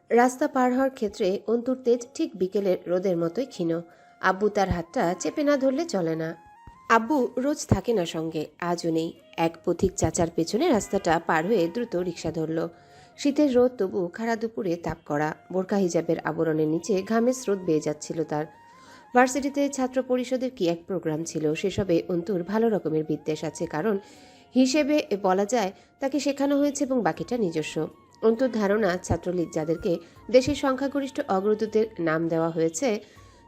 রাস্তা পার হওয়ার ক্ষেত্রে অন্তুর তেজ ঠিক বিকেলের রোদের মতোই ক্ষীণ। আব্বু তার হাতটা চেপে না ধরলে চলে না। আব্বু রোজ থাকে না সঙ্গে, আজও নেই। এক পথিক চাচার পেছনে রাস্তাটা পার হয়ে দ্রুত রিক্সা ধরল। শীতের রোদ তবু খাড়া দুপুরে তাপ করা। বোরকা হিজাবের আবরণের নিচে ঘামের স্রোত বেয়ে যাচ্ছিল তার। ভার্সিটিতে ছাত্র পরিষদের কি এক প্রোগ্রাম ছিল, সেসবে অন্তুর ভালো রকমের বিদ্বেষ আছে, কারণ হিসেবে বলা যায় তাকে শেখানো হয়েছে এবং বাকিটা নিজস্ব। অন্তুর ধারণা ছাত্রলীগ যাদেরকে দেশের সংখ্যাগরিষ্ঠ অগ্রদূতের নাম দেওয়া হয়েছে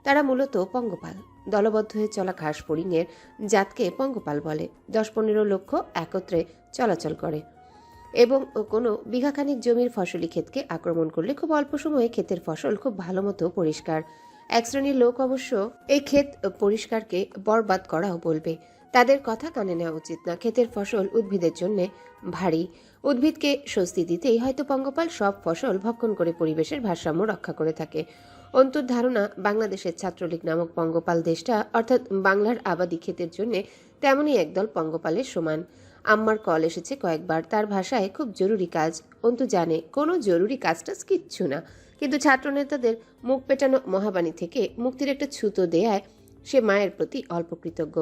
তারা মূলত পঙ্গপাল। দলবদ্ধ হয়ে চলা ঘাস ফড়িংয়ের জাতকে পঙ্গপাল বলে। 10-15 লক্ষ একত্রে চলাচল করে এবং কোনো বিঘাখানিক জমির ফসলি ক্ষেতকে আক্রমণ করলে খুব অল্প সময়ে ক্ষেতের ফসল খুব ভালো মতো পরিষ্কার। এক শ্রেণীর লোক অবশ্য এই ক্ষেত পরিষ্কারকে বরবাদ করাও বলবে। তাদের কথা কানে নেওয়া উচিত না। ক্ষেতের ফসল উদ্ভিদের জন্য ভারী। উদ্ভিদকে স্বস্তি দিতেই হয়তো পঙ্গপাল সব ফসল ভক্ষণ করে পরিবেশের ভারসাম্য রক্ষা করে থাকে। অন্তর ধারণা বাংলাদেশের ছাত্রলীগ নামক পঙ্গপাল দেশটা, অর্থাৎ বাংলার আবাদি ক্ষেতের জন্য তেমনই একদল পঙ্গপালের সমান। আম্মার কল এসেছে কয়েকবার। তার ভাষায় খুব জরুরি কাজ। অন্তু জানে কোনো জরুরি কাজটা কিচ্ছু না, কিন্তু ছাত্রনেতাদের মুখ পেটানো মহাবাণী থেকে মুক্তির একটা ছুতো দেয়ায় সে মায়ের প্রতি অল্প কৃতজ্ঞ।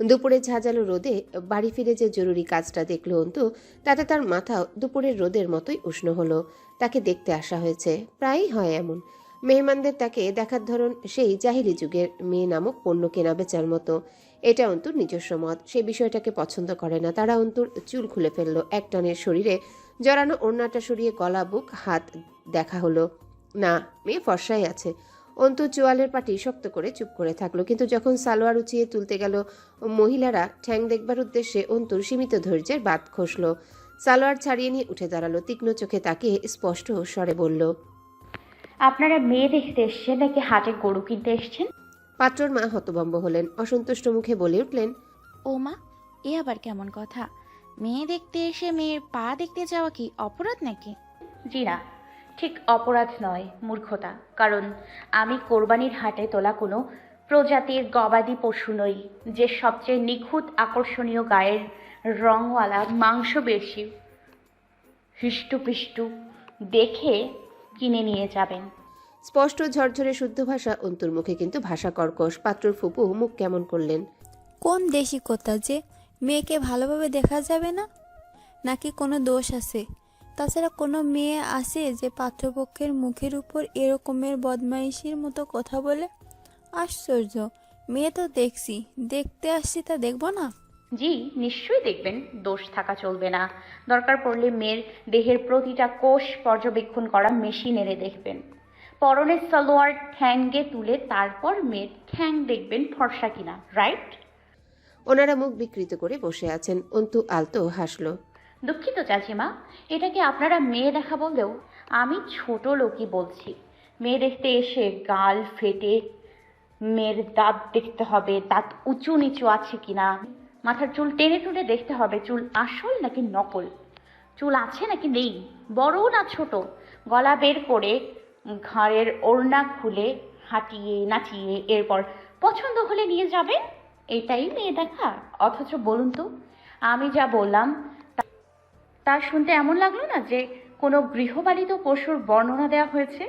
দুপুরে ঝাঁঝালো রোদে বাড়ি ফিরে যে জরুরি কাজটা দেখল অন্তু, তাতে তার মাথাও দুপুরের রোদের মতোই উষ্ণ হলো। তাকে দেখতে আসা হয়েছে, প্রায়ই হয় এমন। মেহমানদের তাকে দেখার ধরন সেই জাহিলি যুগের মেয়ে নামক পণ্য কেনা বেচার মতো। এটা অন্তুর নিজস্ব মত। সে বিষয়টাকে পছন্দ করে না। তারা অন্তুর চুল খুলে ফেললো। একটানের শরীরে জড়ানো ওড়নাটা সরিয়ে গলা, বুক, হাত দেখা হলো। না, মেয়ে ফর্সাই আছে। অন্তু চোয়ালের পাটি শক্ত করে চুপ করে থাকলো, কিন্তু যখন সালোয়ার উঁচিয়ে তুলতে গেল মহিলারা ঠ্যাং দেখবার উদ্দেশ্যে অন্তুর সীমিত ধৈর্যের বাদ খসল। সালোয়ার ছাড়িয়ে নিয়ে উঠে দাঁড়ালো। তীক্ষ্ণ চোখে তাকিয়ে স্পষ্ট স্বরে বলল, আপনারা মেয়ে দেখতে এসছেন নাকি হাটে গরু কিনতে এসছেন? পাত্রর মা হতভম্ব হলেন। অসন্তুষ্ট মুখে বলে উঠলেন, ও মা, এ আবার কেমন কথা? মেয়ে দেখতে এসে মেয়ের পা দেখতে যাওয়া কি অপরাধ নাকি? জি না, ঠিক অপরাধ নয়, মূর্খতা। কারণ আমি কোরবানির হাটে তোলা কোনো প্রজাতির গবাদি পশু নই যে সবচেয়ে নিখুঁত আকর্ষণীয় গায়ের রংওয়ালা মাংস বেশি হৃষ্টপুষ্ট দেখে কিনে নিয়ে যাবেন। স্পষ্ট ঝরঝরে শুদ্ধ ভাষা অন্তুর মুখে, কিন্তু ভাষা কর্কশ। পাত্রর ফুপু মুখ কেমন করলেন। কোন দেশি কথা যে মেয়েকে ভালোভাবে দেখা যাবে না? নাকি কোনো দোষ আছে? তাছাড়া কোনো মেয়ে আছে যে পাত্রপক্ষের মুখের উপর এরকমের বদমাইশির মতো কথা বলে? আশ্চর্য! মেয়ে তো দেখছি, দেখতে আসছি, তা দেখব না? জি, নিশ্চয়ই দেখবেন। দোষ থাকা চলবে না। দরকার পড়লে মেয়ের দেহের প্রতিটা কোষ পর্যবেক্ষণ করা মেশিন এনে দেখবেন। পরনের সালোয়ার ঠ্যাঙ্গে তুলে তারপর মেয়ের ঠ্যাং দেখবেন ফর্সা কিনা, রাইট? ওনারা মুখ বিকৃত করে বসে আছেন। অন্তু আলতো হাসল। দুঃখিত চাচিমা, এটাকে আপনারা মেয়ে দেখা বললেও আমি ছোট লোকই বলছি। মেয়ে দেখতে এসে গাল ফেটে মেয়ের দাঁত দেখতে হবে, দাঁত উঁচু নিচু আছে কিনা, মাথার চুল টেনে টুনে দেখতে হবে চুল আসল নাকি নকল, চুল আছে নাকি নেই, বড় না ছোট, গলা বের করে ঘাড়ের ওড়না খুলে হাঁটিয়ে নাচিয়ে এরপর পছন্দ হলে নিয়ে যাবেন। এটাই মেয়ে দেখা। অথচ বলুন তো, আমি যা বললাম তা শুনতে এমন লাগলো না যে কোনো গৃহপালিত পশুর বর্ণনা দেওয়া হয়েছে?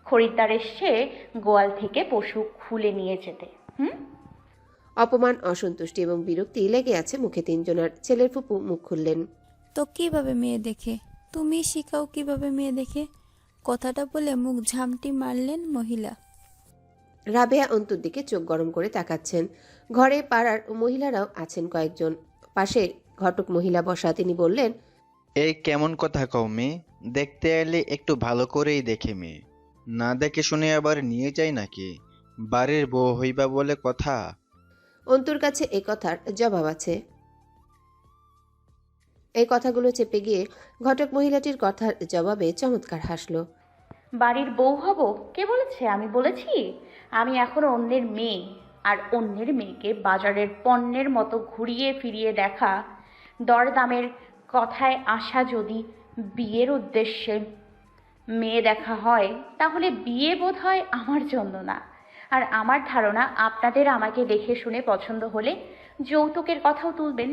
খরিদ্দার এসছে গোয়াল থেকে পশু খুলে নিয়ে যেতে। অপমান, অসন্তুষ্টি এবং বিরক্তি লেগে আছে মুখে তিনজনার। ছেলের ফুপু মুখ খুললেন। তো কিভাবে মেয়ে দেখে? তুমি শিখাও কিভাবে মেয়ে দেখে। কথাটা বলে মুখ ঝামটি মারলেন মহিলা। রাবেয়া অন্তুর দিকে চোখ গরম করে তাকাচ্ছেন। ঘরে পাড়ার মহিলারাও আছেন কয়েকজন। পাশে ঘটক মহিলা বসা। তিনি বললেন, এই কেমন কথা কও মেয়ে? দেখতে এলে একটু ভালো করেই দেখে মেয়ে, না দেখে শুনে আবার নিয়ে যায় নাকি? বাড়ির বউ হইবা বলে কথা। অন্তুর কাছে এ কথার জবাব আছে। এই কথাগুলো চেপে গিয়ে ঘটক মহিলাটির কথার জবাবে চমৎকার হাসল। বাড়ির বউ হব? কে বলেছে? আমি বলেছি আমি এখন অন্যের মেয়ে। আর অন্যের মেয়েকে বাজারের পণ্যের মতো ঘুরিয়ে ফিরিয়ে দেখা, দরদামের কথায় আসা যদি বিয়ের উদ্দেশ্যে মেয়ে দেখা হয়, তাহলে বিয়ে বোধ হয় আমার জন্য না। আর আমার ধারণা আপনাদের আমাকে দেখে শুনে পছন্দ হলে যৌতুকের কথাও তুলবেন।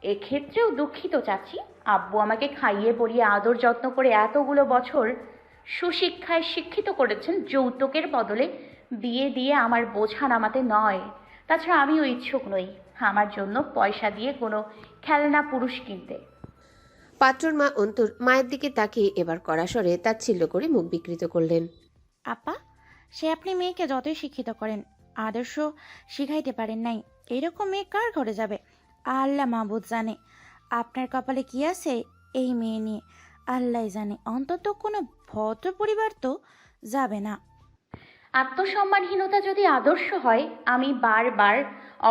এক্ষেত্রেও দুঃখিত চাচি। আব্বু আমাকে খাইয়ে পরিয়ে আদর যত্ন করে এতগুলো বছর সুশিক্ষায় শিক্ষিত করেছেন, যৌতুকের বদলে বিয়ে দিয়ে আমার বোঝা নামাতে নয়। তাছাড়া আমিও ইচ্ছুক নই আমার জন্য পয়সা দিয়ে কোনো খেলনা পুরুষ কিনতে। পাত্রর মা অন্তুর মায়ের দিকে তাকিয়ে এবার কড়া স্বরে তাচ্ছিল্য করে মুখ বিকৃত করলেন। আপা, সে আপনি মেয়েকে যতই শিক্ষিত করেন, আদর্শ শিখাইতে পারেন নাই, এরকম মেয়ে কার ঘরে যাবে? আল্লাহ মাহবুদ জানে আপনার কপালে কি আছে এই মেয়ে নিয়ে, আল্লাহ জানে। অন্তত কোনো ভদ্র পরিবার তো যাবে না। আত্মসম্মানহীনতা যদি আদর্শ হয়, আমি বারবার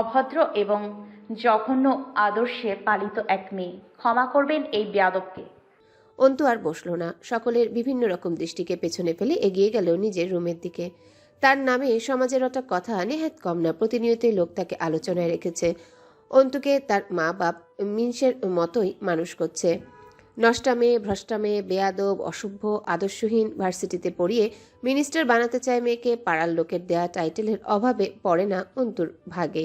অভদ্র এবং জঘন্য আদর্শে পালিত এক মেয়ে। ক্ষমা করবেন এই বেয়াদবকে। অন্তু আর বসল না, সকলের বিভিন্ন রকম দৃষ্টিকে পেছনে ফেলে এগিয়ে গেল নিজের রুমের দিকে। তার নামে সমাজের একটা কথা নেহাত কম না, প্রতিনিয়তই লোক তাকে আলোচনায় রেখেছে। অন্তুকে তার মা বাপ মিনসের মতোই মানুষ করছে। নষ্টা মেয়ে, ভ্রষ্টা মেয়ে, বেয়াদব, অসভ্য, আদর্শহীন, ভার্সিটিতে পড়িয়ে মিনিস্টার বানাতে চায় মেয়েকে। পাড়ার লোকের দেয়া টাইটেলের অভাবে পড়ে না অন্তুর ভাগে।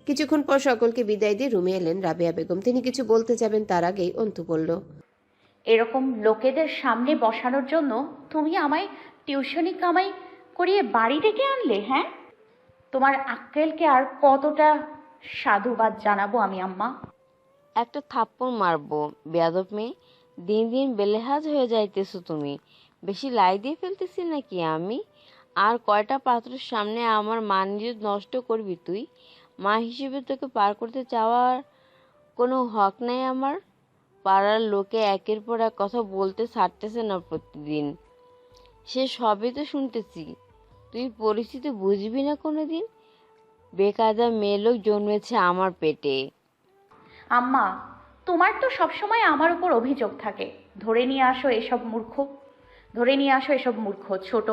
কিছুক্ষণ পর সকলকে বিদায় দিয়ে রুমে এলেন রাবেয়া বেগম। তিনি কিছু বলতে যাবেন তার আগেই অন্তু বলল, এরকম লোকেদের সামনে বসানোর জন্য তুমি আমায় টিউশনি কামাই করিয়ে বাড়ি ডেকে আনলে? হ্যাঁ, তোমার আক্কেলকে আর কতটা সাধুবাদ জানাবো আমি আম্মা। একটা থাপ্পড় মারবো বেয়াদব মেয়ে। দিন দিন বেলেহাজ হয়ে যাইতেছো তুমি। বেশি লাই দিয়ে ফেলতেছি নাকি আমি? আর কয়টা পাত্রের সামনে আমার মান ইজ্জত নষ্ট করবি তুই? মা হিসেবে তোকে পার করতে চাওয়ার কোনো হক নাই আমার। পাড়ার লোকে একের পর এক কথা বলতে ছাড়তেছে না প্রতিদিন। সে সবই তো শুনতেছি। তুই পরিস্থিতি বুঝবি না কোনোদিন। বেকায়দা মেয়ে লোক জন্মেছে আমার পেটে। আম্মা, তোমার তো সবসময় আমার উপর অভিযোগ থাকে। ধরে নিয়ে আসো এসব মূর্খ ছোট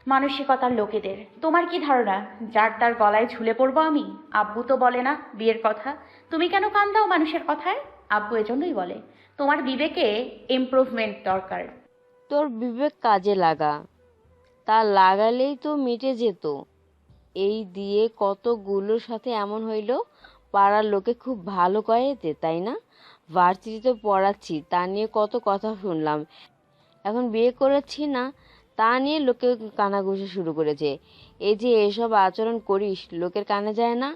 মানসিকতার লোকেদের। তোমার কি ধারণা যার তার গলায় ঝুলে পড়বো আমি? আব্বু তো বলে না বিয়ের কথা। তুমি কেন কান দাও মানুষের কথায়? আব্বু এজন্যই বলে তোমার বিবেকে ইমপ্রুভমেন্ট দরকার। তোর বিবেক কাজে লাগা। তা লাগালেই তো মিটে যেত। এই দিয়ে কতগুলোর সাথে এমন হইল, পাড়ার লোকে খুব ভালো কয়েতে, তাই না? ভার্সিটিতে পড়াচ্ছি, তা নিয়ে কত কথা শুনলাম। এখন বিয়ে করেছি না, তা নিয়ে লোকে কানাঘুষা শুরু করেছে। এই যে এসব আচরণ করিস, লোকের কানে যায় না?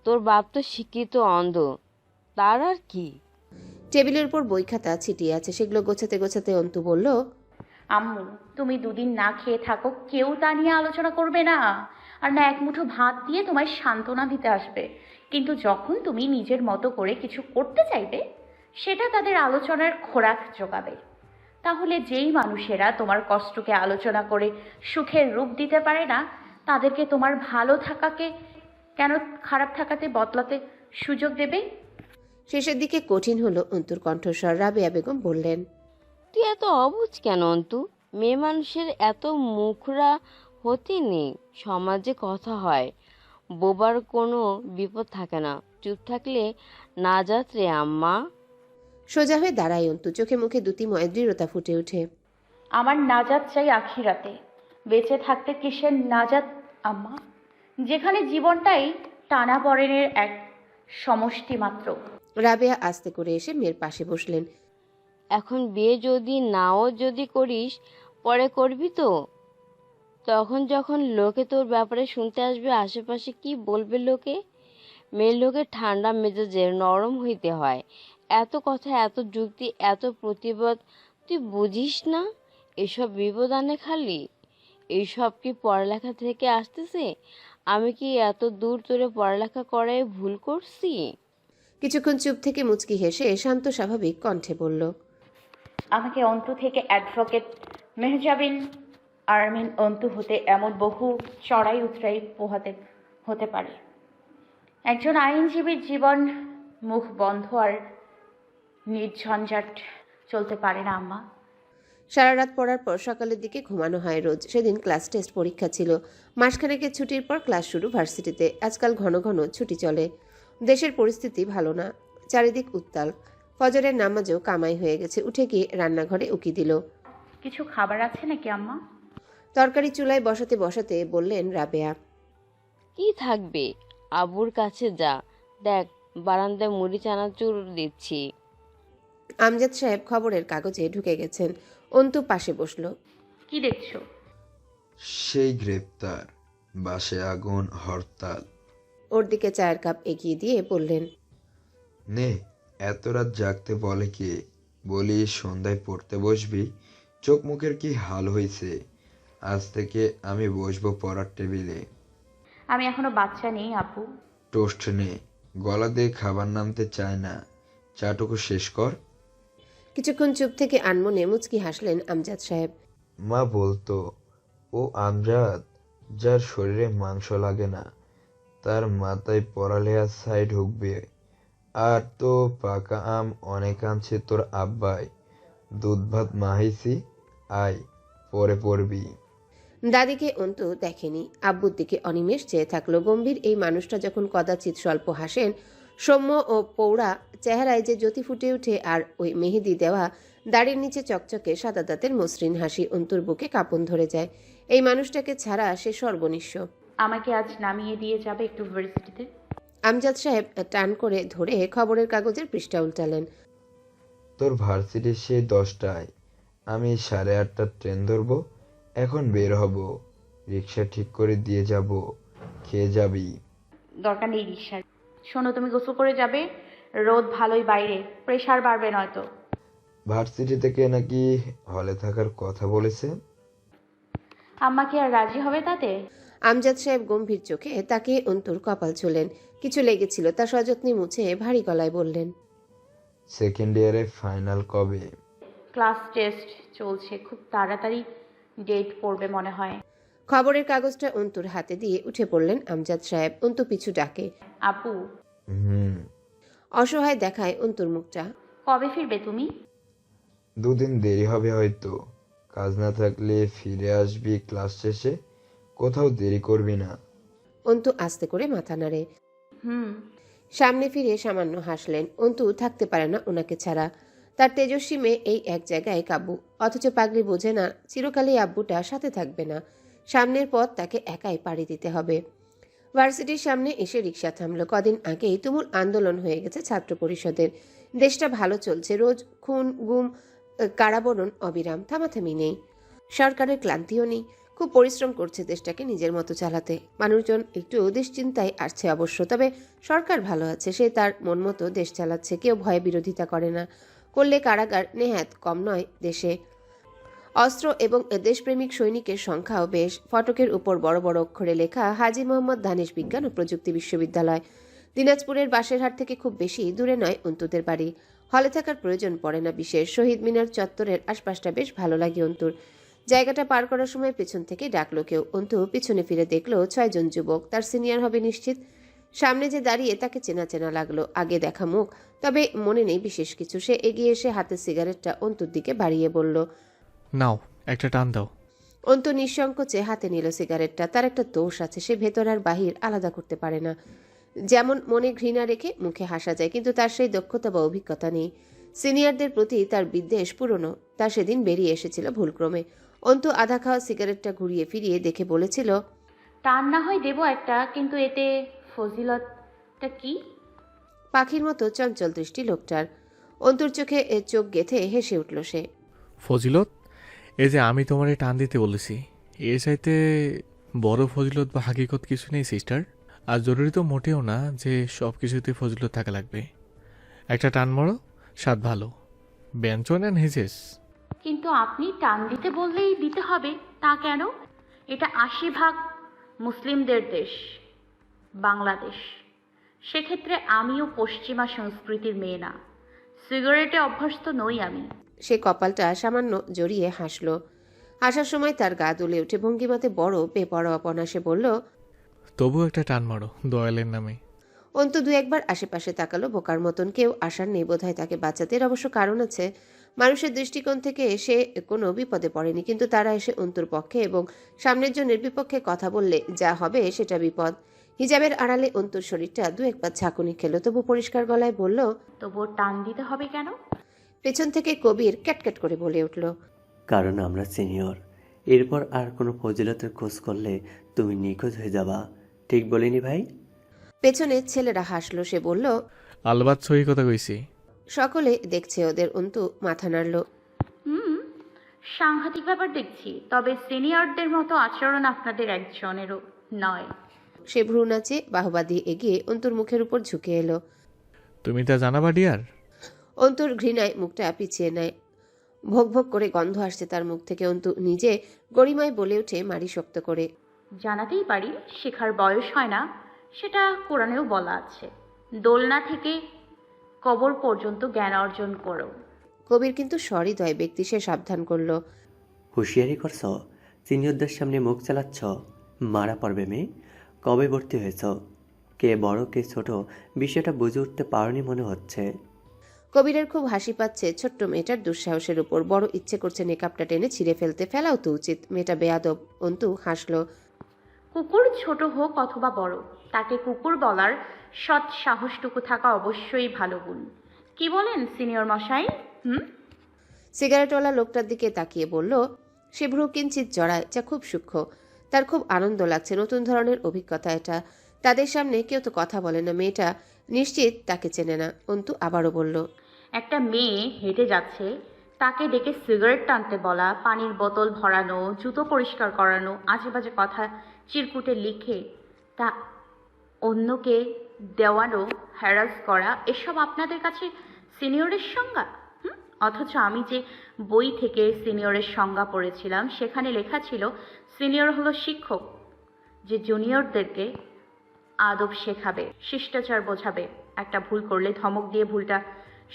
তোর বাপ তো শিক্ষিত অন্ধ, তার আর কি? টেবিলের উপর বই খাতা ছিটিয়ে আছে, সেগুলো গোছাতে গোছাতে অন্তু বলল, আম্মু, তুমি দুদিন না খেয়ে থাকো, কেউ তা নিয়ে আলোচনা করবে না। আর না এক মুঠো ভাত দিয়ে তোমায় সান্ত্বনা দিতে আসবে। কিন্তু যখন তুমি নিজের মতো করে কিছু করতে চাইবে, সেটা তাদের আলোচনার খোরাক জোগাবে। তাহলে যেই মানুষেরা তোমার কষ্টকে আলোচনা করে সুখের রূপ দিতে পারে না, তাদেরকে তোমার ভালো থাকাকে কেন খারাপ থাকাতে বদলাতে সুযোগ দেবে? শেষের দিকে কঠিন হলো অন্তুর কণ্ঠস্বর। রাবেয়া বেগম বললেন, তুই এত অবুঝ কেন অন্তু? মেয়ে মানুষের এত মুখরা হতে নেই। সমাজে কথা হয়, বোবার কোনো বিপদ থাকে না। চুপ থাকলে না যাত রে আম্মা। সোজা হয়ে দাঁড়ায় অন্তু, চোখে মুখে দ্যুতিময় দৃঢ়তা ফুটে ওঠে। আমার নাজাত চাই আখিরাতে, বেঁচে থাকতে কিসের নাজাত আম্মা, যেখানে জীবনটাই টানাপড়েনের এক সমষ্টি মাত্র। রাবেয়া আস্তে করে এসে মেয়ের পাশে বসলেন। এখন বিয়ে যদি করিস, পরে করবি তো? তখন যখন লোকে তোর ব্যাপারে শুনতে আসবে, আশেপাশে কি বলবে লোকে? মেয়ের লোকে ঠান্ডা মেজাজে নরম হইতে হয়। এত কথা, এত যুক্তি, এত প্রতিবাদ তুই বুঝিস না? এসব বিপদ আনে খালি। এইসব কি পড়ালেখা থেকে আসতেছে? আমি কি এত দূর তোরে পড়ালেখা করায় ভুল করছি? কিছুক্ষণ চুপ থেকে মুচকি হেসে শান্ত স্বাভাবিক কণ্ঠে বলল, আমাকে অন্তু থেকে অ্যাডভোকেট মেহজাবিন আরমিন অন্তু হতে এমন বহু চড়াই উতরাই পোহাতে হতে পারে। একজন আইনজীবীর জীবন মুখ বন্ধ আর নির্ঝঞ্ঝাট চলতে পারে না আম্মা। সারা রাত পড়ার পর সকালের দিকে ঘুমানো হয় রোজ। সেদিন ক্লাস টেস্ট পরীক্ষা ছিল। মাসখানেকের ছুটির পর ক্লাস শুরু ভার্সিটিতে। আজকাল ঘন ঘন ছুটি চলে। দেশের পরিস্থিতি ভালো না, চারিদিক উত্তাল। ফজরের নামাজও কামাই হয়ে গেছে। উঠে গিয়ে রান্নাঘরে উকি দিল। কিছু খাবার আছে নাকি আম্মা? তরকারি চুলায় বসাতে বসাতে বললেন রাবেয়া, কি থাকবে? আবুর কাছে যা, দেখ বারান্দায় মুড়ি চানাচুর দিচ্ছি। আমজাদ সাহেব খবরের কাগজে ঢুকে গেছেন। অন্তু পাশে বসলো। কি দেখছো? সেই গ্রেপ্তার, বাসে আগুন, হরতাল। ওর দিকে চায়ের কাপ এগিয়ে দিয়ে বললেন, নে, এত রাত জাগতে বলে কে? বলি সন্ধ্যায় পড়তে বসবি, চোখ মুখের কি হাল হয়েছে। আজ থেকে আমি বসবো পড়ার টেবিলে। আমি এখনো বাচ্চা নেই আপু। টোস্ট নে, গলা দিয়ে খাবার নামতে চায় না। চাটুকু শেষ কর। কিছুক্ষণ চুপ থেকে আনমনে মুচকি হাসলেন আমজাদ সাহেব। মা বলতো, ও আমজাদ, যার শরীরে মাংস লাগে না, তার মাথায় পড়ালেখা ছাই ঢুকবে। আর তো পাকা আম অনেক আনছে তোর আব্বাই। দুধ ভাত মাহাইছি, আয় পরে পড়বি। দাদিকে অন্তু দেখেনি। আব্বুর দিকে অনিমেষ চেয়ে থাকলো। গম্ভীর এই মানুষটা যখন কদাচিৎ স্বল্প হাসেন, সৌম্য ও পৌড়া চেহারায় যে জ্যোতি ফুটে ওঠে, আর ওই মেহেদি দেওয়া দাড়ির নিচে চকচকে সাদা দাঁতের মসৃণ হাসি অন্তুর বুকে কাঁপন ধরে যায়। এই মানুষটাকে ছাড়া সে সর্বনিঃস্ব। আমাকে আজ নামিয়ে দিয়ে যাবে একটু ভার্সিটিতে? আমজাদ সাহেব টান করে ধরে খবরের কাগজের পৃষ্ঠা উল্টালেন। তোর ভার্সিটি সে 10টায়, আমি 8:30টার ট্রেন ধরবো। এখন বের হব, রিক্সা ঠিক করে দিয়ে যাব, খেয়ে যাবি। দরকার নেই রিক্সার। শোনো, তুমি গোসল করে যাবে, রোদ ভালোই বাইরে, প্রেশার বাড়বে নয়তো। ভার্সিটি থেকে নাকি হলে থাকার কথা বলেছে। আম্মা কি আর রাজি হবে তাতে? আমজাদ সাহেব গম্ভীর চোখে তাকিয়ে অন্তুর কপাল ছুলেন। কিছু লেগেছিল তা সযত্নে মুছে ভারী গলায় বললেন, সেকেন্ড ইয়ারে ফাইনাল কবে? ক্লাস টেস্ট চলছে, খুব তাড়াতাড়ি ডেট পড়বে মনে হয়। খবরের কাগজটা অন্তুর হাতে দিয়ে উঠে পড়লেন আমজাদ সাহেব। অন্তু পিছু ডাকে, আপু। হুম। অসহায় দেখায় অন্তুর মুখটা। কবে ফিরবে তুমি? 2 দিন দেরি হবে হয়তো। কাজ না থাকলে ফিরে আসবি ক্লাস শেষে, কোথাও দেরি করবি না। অন্তু আস্তে করে মাথা নাড়ে। হুম। সামনে ফিরে সামান্য হাসলেন। অন্তু থাকতে পারে না ওনাকে ছাড়া। তার তেজস্বী মেয়ে এই এক জায়গায় কাবু, অথচ পাগলি বোঝে না চিরকালই আব্বুটা সাথে থাকবে না। সামনের পথ তাকে একাই পাড়ি দিতে হবে। ভার্সিটির সামনে এসে রিক্সা থামলো। কদিন আগেই তুমুল আন্দোলন হয়ে গেছে ছাত্র পরিষদের। দেশটা ভালো চলছে, রোজ খুন গুম কারাবরণ অবিরাম, থামাথামি নেই। সরকারের ক্লান্তিও নেই। খুব পরিশ্রম করছে দেশটাকে নিজের মতো চালাতে। মানুষজন একটু দেশ চিন্তায় আসছে অবশ্য, তবে সরকার ভালো আছে, সে তার মন মতো দেশ চালাচ্ছে। কেউ ভয়ে বিরোধিতা করে না, করলে কারাগার নেহাত কম নয় দেশে। অস্ত্র এবং দেশপ্রেমিক সৈনিকের সংখ্যাও বেশ। ফটকের উপর বড় বড় অক্ষরে লেখা হাজী মোহাম্মদ দানিশ বিজ্ঞান ও প্রযুক্তি বিশ্ববিদ্যালয়। দিনাজপুরের বাসেরহাট থেকে খুব বেশি দূরে নয় অন্তুদের বাড়ি। হলে থাকার প্রয়োজন পড়ে না বিশেষ। শহীদ মিনার চত্বরের আশপাশটা বেশ ভালো লাগে অন্তুর। জায়গাটা পার করার সময় পেছন থেকে ডাকলো কেউ। অন্তু পিছনে ফিরে দেখলো 6 জন যুবক। তার সিনিয়র হবে নিশ্চিত। সামনে যে দাঁড়িয়ে তাকে চেনা চেনা লাগলো, আগে দেখা মুখ, তবে মনে নেই বিশেষ কিছু। সে এগিয়ে এসে হাতের সিগারেটটা অন্তুর দিকে বাড়িয়ে বলল, নাও একটা টান দাও। অন্তু নিঃসংকোচে হাতে নিল সিগারেটটা। তার একটা দোষ আছে, সে ভেতর আর বাহির আলাদা করতে পারে না। যেমন মনে ঘৃণা রেখে মুখে হাসা যায়, কিন্তু তার সেই দক্ষতা বা অভিজ্ঞতা নেই। সিনিয়রদের প্রতি তার বিদ্বেষ পুরনো, তা সেদিন বেরিয়ে এসেছিল ভুলক্রমে। অন্তু আধা খাওয়া সিগারেটটা ঘুরিয়ে ফিরিয়ে দেখে বলেছিল, টান না হয় দেবো একটা, কিন্তু এতে ফজিলতটা কি? পাখির মতো চঞ্চল দৃষ্টি লোকটার। অন্তুর চোখে চোখ গেঁথে হেসে উঠল সে। ফজিলত? এই যে আমি তোমারে টান দিতে বলেছি, এর চাইতে বড় ফজিলত বা হাকিকত কিছু নেই সিস্টার। আর জরুরি তো মোটেও না যে সব কিছুতে ফজিলত থাকা লাগবে। একটা টান মারো, স্বাদ ভালো, ব্যঞ্জন অ্যান্ড হেজেস। কিন্তু আপনি টান দিতে বললেই দিতে হবে তা কেন? এটা 80% মুসলিমদের দেশ, বাংলাদেশ। সেক্ষেত্রে আমিও পশ্চিমা সংস্কৃতির মেয়ে না, সিগারেটে অভ্যস্ত নই আমি। সে কপালটা সামান্য জড়িয়ে হাসল। হাসার সময় তার গা দুলে উঠে ভঙ্গিমাতে বড় বেপরোয়াপনা। সে বলল, তবু একটা টান মারো দয়ালের নামে। অন্তু 2-1বার আশেপাশে তাকালো বোকার মতন। কেউ আসার নেই বোধহয় তাকে বাঁচাতে। এর অবশ্য কারণ আছে। মানুষের দৃষ্টিকোণ থেকে সে কোনো বিপদে পড়েনি, কিন্তু তারা এসে অন্তুর পক্ষে এবং সামনের জনের বিপক্ষে কথা বললে যা হবে সেটা বিপদ। হিজাবের আড়ালে অন্তুর শরীরটা 2-1বার ঝাঁকুনি খেল, তবু পরিষ্কার গলায় বলল, তবুও টান দিতে হবে কেন? পেছন থেকে কবির ক্যাটক্যাট করে বলে উঠল, কারণ আমরা সিনিয়র। এরপর আর কোনো ফজিলতের খোঁজ করলে তুমি নিখোঁজ হয়ে যাবা। ঠিক বলিনি ভাই? পেছনে ছেলেরা হাসলো। সে বলল, আলবাত সহি কথা কইছি। সকলে দেখছে ওদের। অন্তু মাথা নাড়ল। হুম, সাংঘাতিক ব্যাপার দেখছি। তবে সিনিয়রদের মতো আচরণ আপনাদের একজনেরও নয়। সে ভ্রু নাচে বাহবা দিয়ে এগিয়ে অন্তুর মুখের উপর ঝুঁকে এলো। তুমি তা জানাবা ডিয়ার? অন্তুর ঘৃণায় মুখটা পিছিয়ে নেয়। ভোগ ভোগ করে গন্ধ আসছে তার মুখ থেকে। অন্তু নিজে গরিমায় বলে ওঠে মারি শক্ত করে। জানাতেই পারি, শেখার বয়স হয় না, সেটা কোরআনেও বলা আছে। দোলনা থেকে কবর পর্যন্ত জ্ঞান অর্জন করো। কবির কিন্তু সহৃদয় ব্যক্তি, সে সাবধান করল। হুঁশিয়ারি করছ, সিনিয়রদের সামনে মুখ চালাচ্ছ, মারা পড়বে মেয়ে। কবে ভর্তি হয়েছ? কে বড় কে ছোট বিষয়টা বুঝে উঠতে পারোনি মনে হচ্ছে। কবিরের খুব হাসি পাচ্ছে ছোট্ট মেয়েটার দুঃসাহসের উপর। বড় ইচ্ছে করছে নেকাপটা টেনে ছিঁড়ে ফেলতে। ফেলাও তো উচিত। মেয়েটা বেয়াদব। অন্তু হাসল। কুকুর ছোট হোক অথবা বড়, তাকে কুকুর বলার সৎ সাহসটুকু থাকা অবশ্যই ভালো গুণ। কি বলেন সিনিয়র মশাই? সিগারেটওয়ালা লোকটার দিকে তাকিয়ে বলল। সে ভ্রু কিঞ্চিত জড়ায়, যা খুব সূক্ষ্ম। তার খুব আনন্দ লাগছে, নতুন ধরনের অভিজ্ঞতা এটা। তাদের সামনে কেউ তো কথা বলে না। মেয়েটা নিশ্চিত তাকে চেনে না। অন্তু আবারও বলল। একটা মেয়ে হেঁটে যাচ্ছে, তাকে ডেকে সিগারেট টানতে বলা, পানির বোতল ভরানো, জুতো পরিষ্কার করানো, আজেবাজে কথা চিরকুটে লিখে তা অন্যকে দেওয়ানো, হ্যারাস করা, এসব আপনাদের কাছে সিনিয়রের সংজ্ঞা? অথচ আমি যে বই থেকে সিনিয়রের সংজ্ঞা পড়েছিলাম, সেখানে লেখা ছিল সিনিয়র হলো শিক্ষক, যে জুনিয়রদেরকে আদব শেখাবে, শিষ্টাচার বোঝাবে, একটা ভুল করলে ধমক দিয়ে ভুলটা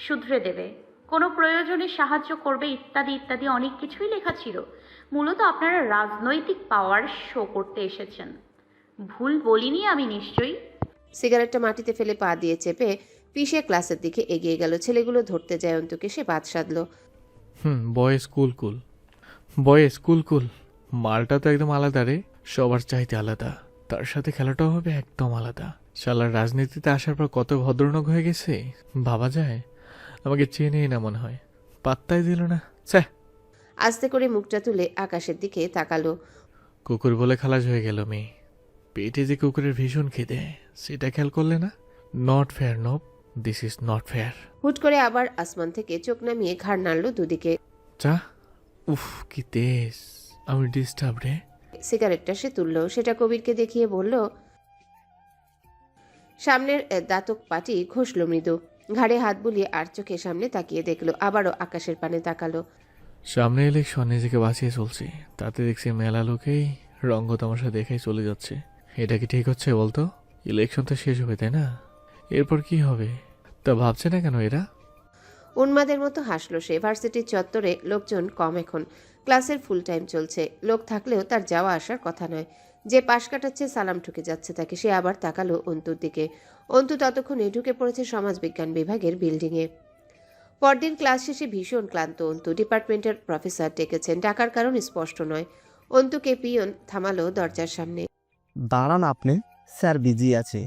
শুধরে দেবে, কোনো প্রয়োজনে সাহায্য করবে, ইত্যাদি ইত্যাদি অনেক কিছুই লেখা ছিল। মূলত আপনারা রাজনৈতিক পাওয়ার শো করতে এসেছেন। ভুল বলিনি আমি নিশ্চয়ই? সিগারেটটা মাটিতে ফেলে পা দিয়ে চেপে পিষে ক্লাসের দিকে এগিয়ে গেল। ছেলেগুলো ধরতে যায় অন্তুকে। সে বাদ সাধল। বয়েস কুল কুল, বয়েস কুল কুল। মালটা তো একদম আলাদা রে, সবার চাইতে আলাদা। তার সাথে খেলাটাও হবে একদম আলাদা। শালার রাজনীতিতে আসার পর কত ভদ্রনক হয়ে গেছে ভাবা যায়। আমাকে চেনেই না মনে হয়, পাত্তাই দিল না। স্যাহ। আস্তে করে মুখটা তুলে আকাশের দিকে তাকালো। কুকুর বলে খালাস হয়ে গেল মেয়ে। পেটে যে কুকুরের ভীষণ খিদে, সেটা খেয়াল করলে না? নট ফেয়ার নব, দিস ইজ নট ফেয়ার। হুট করে আবার আসমান থেকে চোখ নামিয়ে ঘাড় নাড়ল দুদিকে। চা, উফ কি তেজ। আমি ডিস্টার্ব রে। সিগারেটটা সে তুলল। সেটা কবিরকে দেখিয়ে বলল। সামনের দাঁতক পাটি ঘষল মৃদু। ঘাড়ে হাত বুলিয়ে আর চোখে সামনে তাকিয়ে দেখলো। আবারও আকাশের পানে তাকালো। সামনে ইলেকশন, নিজেকে বাঁচিয়ে চলছি, তাতে দেখছি মেলা লোকেই রঙ্গ তামাশা দেখেই চলে যাচ্ছে। এটা কি ঠিক হচ্ছে বলতো? ইলেকশন তো শেষ হবে তাই না? এরপর কি হবে তা ভাবছে না কেন এরা? উন্মাদের মতো হাসলো সে। ভার্সিটির চত্বরে লোকজন কম এখন। ক্লাসের ফুল টাইম চলছে। লোক থাকলেও তার যাওয়া আসার কথা নয়। যে পাশ কাটাচ্ছে সালাম ঠুকে যাচ্ছে তাকে। সে আবার তাকালো অন্তুর দিকে। অন্তু ততক্ষণে ঢুকে পড়েছে সমাজবিজ্ঞান বিভাগের বিল্ডিংয়ে। পরদিন ক্লাস শেষে ভীষণ ক্লান্ত অন্তু। ডিপার্টমেন্টের প্রফেসর ডেকেছেন। ডাকার কারণ স্পষ্ট নয়। অন্তুকে পিয়ন থামালো দরজার সামনে। দাঁড়ান আপনি, স্যার বিজি আছে,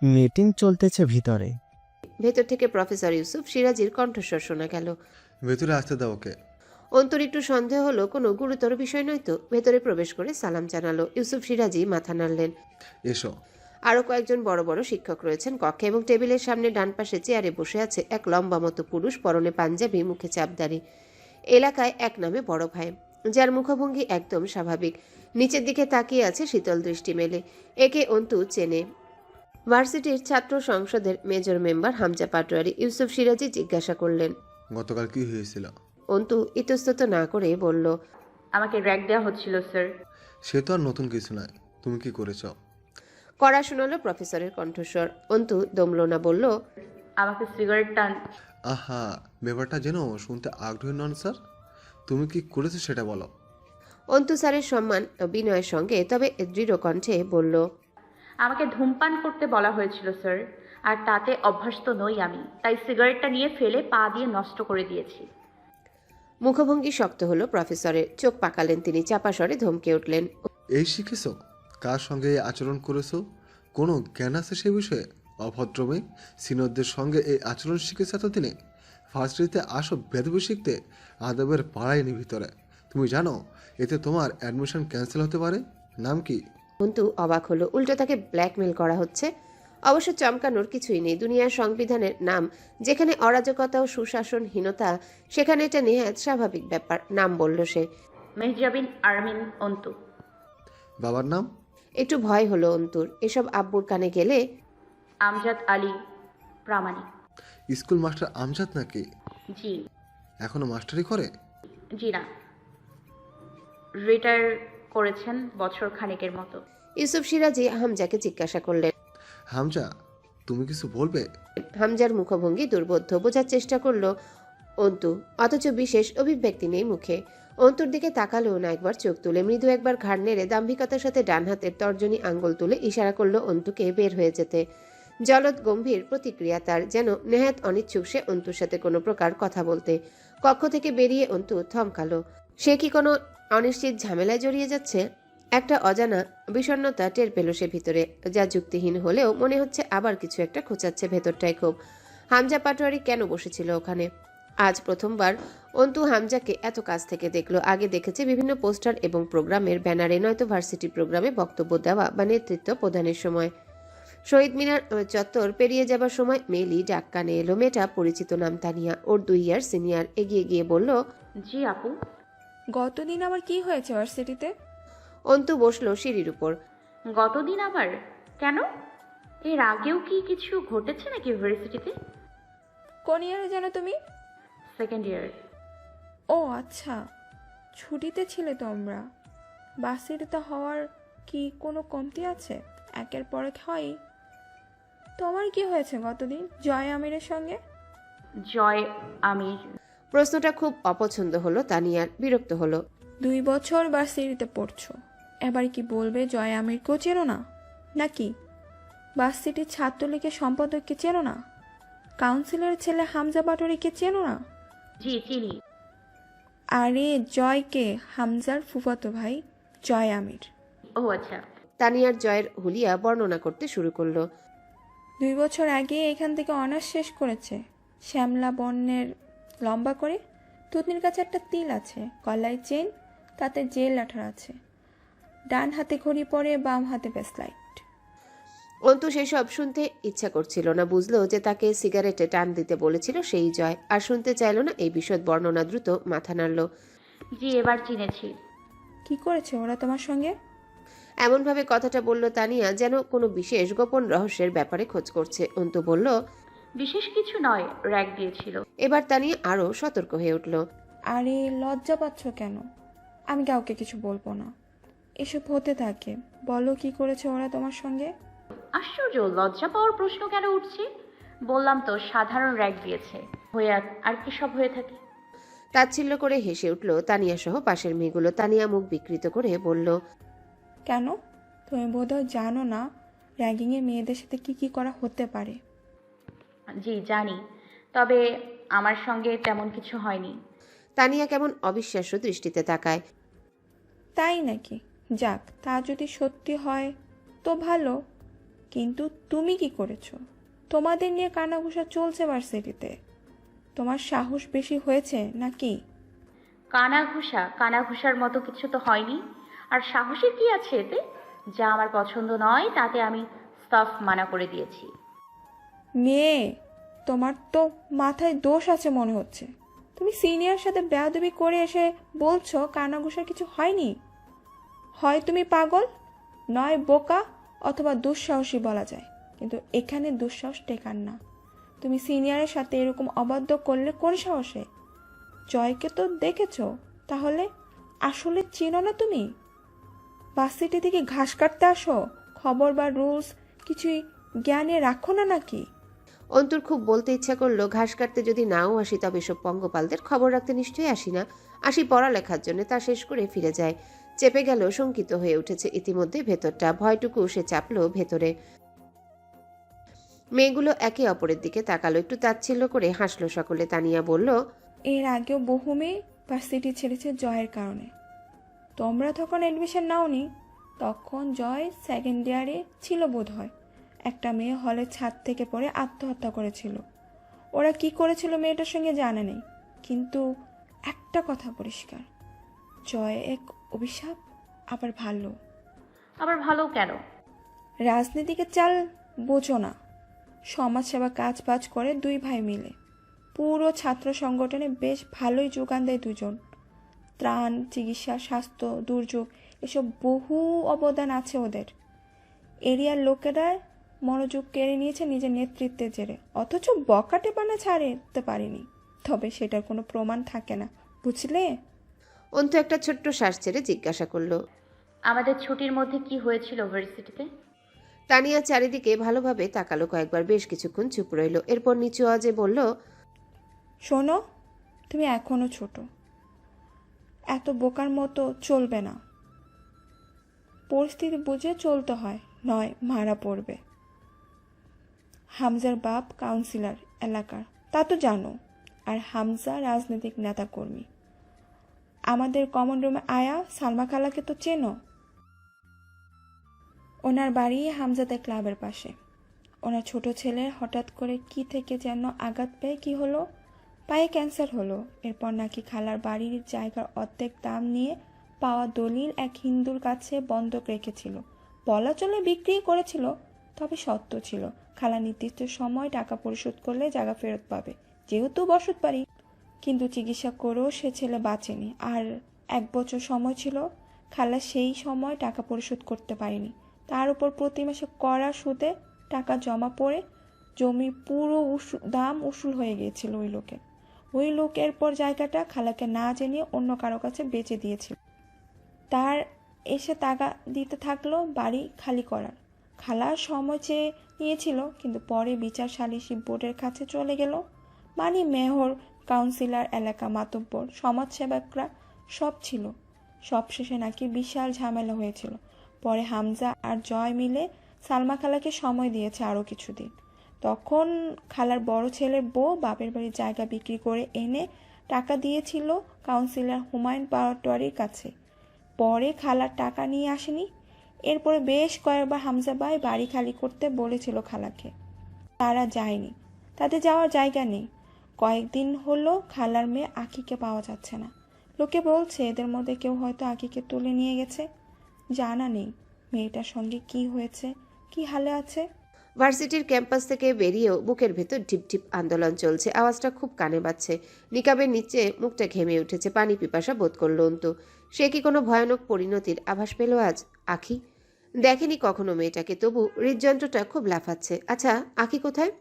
মিটিং চলতেছে ভিতরে। ভেতর থেকে প্রফেসর ইউসুফ সিরাজির কণ্ঠস্বর শোনা গেল। ভেতরে আসতে দাও ওকে। অন্তুর একটু সন্দেহ হলো কোনো গুরুতর বিষয় নয় তো। ভেতরে প্রবেশ করে সালাম জানালো। ইউসুফ সিরাজি মাথা নাড়লেন। এসো। আরও কয়েকজন বড় বড় শিক্ষক রয়েছেন কক্ষে এবং টেবিলের সামনে ডান পাশে চেয়ারে বসে আছে এক লম্বা মতো পুরুষ, পরনে পাঞ্জাবি, মুখে চাপদারি। এলাকায় এক নামে বড় ভাই, যার মুখভঙ্গি একদম স্বাভাবিক। নিচের দিকে তাকিয়ে আছে শীতল দৃষ্টি মেলে। একে অন্তু চেনে। ভার্সিটির ছাত্র সংসদের মেজর মেম্বার হামজা পাটোয়ারি। ইউসুফ সিরাজি জিজ্ঞাসা করলেন। গতকাল কি হয়েছিল? অন্তু ইতস্তত না করে বলল। আমাকে র্যাক দেওয়া হচ্ছিল স্যার। সে তো আর নতুন কিছু নয়, তুমি কি করেছ? কড়া শোনালো প্রফেসরের কণ্ঠস্বর। অন্তু দমল না, বলল। আমাকে সিগারেট টান। আহা, ব্যাপারটা যেন শুনতে আগ্রহী নন স্যার। তুমি কি করেছো সেটা বলো। অন্তু স্যারের সম্মান বিনয়ের সঙ্গে তবে দৃঢ় কণ্ঠে বলল। আমাকে ধূমপান করতে বলা হয়েছিল স্যার, আর তাতে অভ্যস্ত নই আমি, তাই সিগারেটটা নিয়ে ফেলে পা দিয়ে নষ্ট করে দিয়েছি। মুখভঙ্গি শক্ত হলো প্রফেসরের। চোখ পাকালেন তিনি। চাপা স্বরে ধমকে উঠলেন। এই শিখেছ? কার সঙ্গে এই আচরণ করেছো? কোনো জ্ঞান আছে সে বিষয়ে? অভদ্র মেয়ে, সিনিয়রদের সঙ্গে এই আচরণ শিখেছে এতদিনে? ভার্সিটিতে আসো বেদবি শিখতে, আদবের পাড়ায় নি ভিতরে। তুমি জানো এতে তোমার অ্যাডমিশন ক্যান্সেল হতে পারে? নাম কি? অন্তু অবাক হলো। উল্টো তাকে ব্ল্যাকমেল করা হচ্ছে। অবশ্য চমকানোর কিছুই নেই। দুনিয়ার সংবিধানের নাম যেখানে অরাজকতা ও সুশাসনহীনতা, সেখানে এটা নেহাত স্বাভাবিক ব্যাপার। নাম বলল সে। মেহজাবিন আরমিন অন্তু। বাবার নাম? একটু ভয় হলো অন্তুর। এসব আব্বুর কানে গেলে আমজাদ আলী প্রামাণিক। স্কুল মাস্টার আমজাদ নাকি? জি। এখনো মাস্টারি করে? জি না, রিটায়ার করেছেন বছর খানেকের মতো। ইউসুফ সিরাজি হামজাকে জিজ্ঞাসা করলেন। হামজা, তুমি কিছু বলবে? হামজার মুখভঙ্গি দুর্বোধ্য। বোঝার চেষ্টা করলো অন্তু, অথচ বিশেষ অভিব্যক্তি নেই মুখে। অন্তুর দিকে তাকালো না একবার চোখ তুলে। মৃদু একবার ঘাড় নেড়ে দাম্ভিকতার সাথে ডান হাতের তর্জনী আঙ্গুল তুলে ইশারা করলো অন্তুকে বের হয়ে যেতে। জলদ গম্ভীর প্রতিক্রিয়া তার, যেন নেহাত অনিচ্ছুক সে অন্তুর সাথে কোনো প্রকার কথা বলতে। কক্ষ থেকে বেরিয়ে অন্তু থমকালো। সে কি কোনো অনিশ্চিত ঝামেলায় জড়িয়ে যাচ্ছে? একটা অজানা বিষণ্ণতা টের পেল সে ভিতরে, যা যুক্তিহীন হলেও মনে হচ্ছে আবার কিছু একটা খোঁচাচ্ছে ভেতরটায় খুব। হামজা পাটোয়ারি কেন বসেছিল ওখানে? আজ প্রথমবার অন্তু হামজাকে এত কাছ থেকে দেখলো। আগে দেখেছে বিভিন্ন পোস্টার এবং প্রোগ্রামের ব্যানারে, নয়তো ভার্সিটি প্রোগ্রামে বক্তব্য দেওয়া বা নেতৃত্ব প্রদানের সময়। শহীদ মিনার চত্বর পেরিয়ে যাবার সময় মেলি ডাক কানে এলো। মেয়েটা পরিচিত নাম তানিয়া, ওর 2 ইয়ার সিনিয়র। এগিয়ে গিয়ে বলল, জি আপু। গতদিন আবার কি হয়েছে ভার্সিটিতে? অন্তু বসলো সিঁড়ির উপর। গতদিন আবার কেন? এর আগেও কি কিছু ঘটেছে নাকি ইউনিভার্সিটিতে? কোন ইয়ারে জানো তুমি? Second year. ও আচ্ছা, ছুটিতে ছিলে তোমরা। ভার্সিটিতে হওয়ার কি কোনো কমতি আছে? একের পর এক হয়। তোমার কি হয়েছে গতদিন জয় আমিরের সঙ্গে? জয় আমির? প্রশ্নটা খুব অপছন্দ হলো তানিয়ার, বিরক্ত হলো। 2 বছর ভার্সিটিতে পড়ছো, এবার কি বলবে জয় আমিরকেও চেনো না নাকি? ভার্সিটির ছাত্রলীগের সম্পাদককে চেনো না? কাউন্সিলরের ছেলে হামজা পাটোয়ারিকে চেনো না? জি চিনি। আরে জয়কে, হামজার ফুফাতো ভাই জয় আমির। ও আচ্ছা। তানিয়ার জয়ের হুলিয়া বর্ণনা করতে শুরু করলো। 2 বছর আগে এখান থেকে অনার্স শেষ করেছে। শ্যামলা বর্ণের, লম্বা করে, তুতনির কাছে একটা তিল আছে, গলায় চেন, তাতে জেল লাঠার আছে, ডান হাতে ঘড়ি পরে, বাম হাতে ব্রেসলাইট। অন্তু সেসব শুনতে ইচ্ছা করছিল না। বুঝলো যে তাকে সিগারেটে টান দিতে বলেছিল সেই জয়। আর শুনতে চাইল না এই বিশদ বর্ণনা। দ্রুত মাথা নাড়ল। জি এবার চিনেছি। কি করেছে ওরা তোমার সঙ্গে? এমনভাবে কথাটা বলল তানিয়া যেন কোনো বিশেষ গোপন রহস্যের ব্যাপারে খোঁজ করছে। অন্তু বলল, বিশেষ কিছু নয়, র‍্যাগ দিয়েছিল। এবার তানিয়া আরো সতর্ক হয়ে উঠল। আরে লজ্জা পাচ্ছ কেন? আমি কাউকে কিছু বলবো না, এসব হতে থাকে। বলো কি করেছে ওরা তোমার সঙ্গে? আশ্চর্য, লজ্জা পাওয়ার প্রশ্ন কেন উঠছে? বললাম তো সাধারণ র‍্যাগ দিয়েছে। হয়ে আর কি সব হয়ে থাকে। তাচ্ছিল্য করে হেসে উঠল তানিয়া সহ পাশের মেয়েগুলো। তানিয়া মুখ বিকৃত করে বলল, কেন? তুমি বোধহয় জানো না র্যাগিংয়ে মেয়েদের সাথে কি কি করা হতে পারে। জি জানি, তবে আমার সঙ্গে তেমন কিছু হয়নি। তানিয়া কেমন অবিশ্বাস্য দৃষ্টিতে তাকায়। তাই নাকি? যাক, তা যদি সত্যি হয় তো ভালো, কিন্তু তুমি কি করেছো? তোমাদের নিয়ে কানাঘুষা চলছে ভার্সিটিতে, তোমার সাহস বেশি হয়েছে নাকি? কানাঘুষার মতো কিছু তো হয়নি। আর সাহসের কি আছে এতে? যা আমার পছন্দ নয় তাতে আমি স্টাফ মানা করে দিয়েছি। মেয়ে, তোমার তো মাথায় দোষ আছে মনে হচ্ছে। তুমি সিনিয়র সাথে বেয়াদবি করে এসে বলছো কানাঘুষার কিছু হয়নি। হয় তুমি পাগল, নয় বোকা, অথবা দুঃসাহসী বলা যায়। কিন্তু এখানে দুঃসাহস টেকার না। তুমি সিনিয়রের সাথে এরকম অবাধ্য করলে কোন সাহসে? জয়কে তো দেখেছো, তাহলে আসলে চেনো না তুমি? ভার্সিটি থেকে ঘাস কাটতে আসো, খবর বা রুলস কিছুই জ্ঞানে রাখো না নাকি? অন্তুর খুব বলতে ইচ্ছা করলো, ঘাস কাটতে যদি নাও আসি তবে সব পঙ্গপালদের খবর রাখতে নিশ্চয়ই আসি না, আসি পড়ালেখার জন্য। তা শেষ করে ফিরে যায়। চেপে গেল, শঙ্কিত হয়ে উঠেছে ইতিমধ্যে ভেতরটা। ভয়টুকু সে চাপলো ভেতরে। মেয়েগুলো একে অপরের দিকে তাকালো, একটু তাচ্ছিল্য করে হাসলো সকলে। তানিয়া বলল, এর আগেও বহু মেয়ে ভার্সিটি ছেড়েছে জয়ের কারণে। তোমরা তখন অ্যাডমিশন নাওনি, তখন জয় সেকেন্ড ইয়ারে ছিল বোধ হয়। একটা মেয়ে হলের ছাদ থেকে পড়ে আত্মহত্যা করেছিল। ওরা কি করেছিল মেয়েটার সঙ্গে জানা নেই, কিন্তু একটা কথা পরিষ্কার, জয় এক অভিশাপ। আবার ভালো কেন? রাজনীতিকে চাল বোঝো না, সমাজসেবা কাজ বাজ করে দুই ভাই মিলে। পুরো ছাত্র সংগঠনে বেশ ভালোই যোগান দেয় দুজন। ত্রাণ, চিকিৎসা, স্বাস্থ্য, দুর্যোগ এসব বহু অবদান আছে ওদের। এরিয়ার লোকেরা মনোযোগ কেড়ে নিয়েছে নিজের নেতৃত্বের জেরে, অথচ বকাটে পানা ছাড়তে পারেনি। তবে সেটার কোনো প্রমাণ থাকে না, বুঝলে? অন্তু একটা ছোট্ট শ্বাস ছেড়ে জিজ্ঞাসা করলো। আমাদের ছুটির মধ্যে কি হয়েছিল ভার্সিটিতে? তানিয়া চারিদিকে ভালোভাবে তাকালো কয়েকবার, বেশ কিছুক্ষণ চুপ রইল, এরপর নিচু আওয়াজে বলল, শোনো, তুমি এখনো ছোট, এত বোকার মতো চলবে না। পরিস্থিতি বুঝে চলতে হয়, নয় মারা পড়বে। হামজার বাপ কাউন্সিলর এলাকার, তা তো জানো, আর হামজা রাজনৈতিক নেতাকর্মী। আমাদের কমন রুমে আয়া সালমা খালাকে তো চেনো? ওনার বাড়ি হামজাদের ক্লাবের পাশে। ওনার ছোট ছেলের হঠাৎ করে কি থেকে যেন আঘাত পেয়ে কি হলো, পায়ে ক্যান্সার হলো। এরপর নাকি খালার বাড়ির জায়গার অর্ধেক দাম নিয়ে পাওয়া দলিল এক হিন্দুর কাছে বন্ধক রেখেছিল। বলা চলে বিক্রি করেছিল, তবে সত্য ছিল খালা নির্দিষ্ট সময় টাকা পরিশোধ করলে জায়গা ফেরত পাবে, যেহেতু বসত বাড়ি। কিন্তু চিকিৎসা করেও সে ছেলে বাঁচেনি, আর 1 বছর সময় ছিল। খালা সেই সময় টাকা পরিশোধ করতে পারেনি, তার উপর প্রতি মাসে কড়া সুদে টাকা জমা পড়ে জমির পুরো দাম উসুল হয়ে গিয়েছিল ওই লোকের। ওই লোক এরপর জায়গাটা খালাকে না জানিয়ে অন্য কারো কাছে বেচে দিয়েছিল। তার এসে টাকা দিতে থাকলো বাড়ি খালি করার। খালা সময় চেয়ে নিয়েছিল, কিন্তু পরে বিচার সালিসি বোর্ডের কাছে চলে গেল। মানে মেয়র, কাউন্সিলর, এলাকা মাতব্বর, সমাজসেবকরা সব ছিল। সবশেষে নাকি বিশাল ঝামেলা হয়েছিল। পরে হামজা আর জয় মিলে সালমা খালাকে সময় দিয়েছে আরও কিছুদিন। তখন খালার বড় ছেলের বউ বাপের বাড়ির জায়গা বিক্রি করে এনে টাকা দিয়েছিল কাউন্সিলর হুমায়ুন পাটোয়ারির কাছে। পরে খালার টাকা নিয়ে আসেনি। এরপরে বেশ কয়েকবার হামজা ভাই বাড়ি খালি করতে বলেছিল খালাকে, তারা যায়নি। তাদের যাওয়ার জায়গা নেই। কয়েকদিন হলো খালার মেয়ে আঁকিকে পাওয়া যাচ্ছে না। লোকে বলছে এদের মধ্যে কেউ হয়তো আঁকিকে তুলে নিয়ে গেছে। জানা নেই মেয়েটার সঙ্গে কি হয়েছে, কি হালে আছে। ভার্সিটির ক্যাম্পাস থেকে বেরিয়েও বুকের ভেতর ঢিপঢিপ আন্দোলন চলছে, আওয়াজটা খুব কানে বাজছে। নিকাবের নিচে মুখটা ঘেমে উঠেছে, পানি পিপাসা বোধ করলো অন্তু। সে কি কোনো ভয়ানক পরিণতির আভাস পেল আজ? আঁখি দেখেনি কখনো মেয়েটাকে, তবু হৃদযন্ত্রটা খুব লাফাচ্ছে। আচ্ছা, আঁখি কোথায়?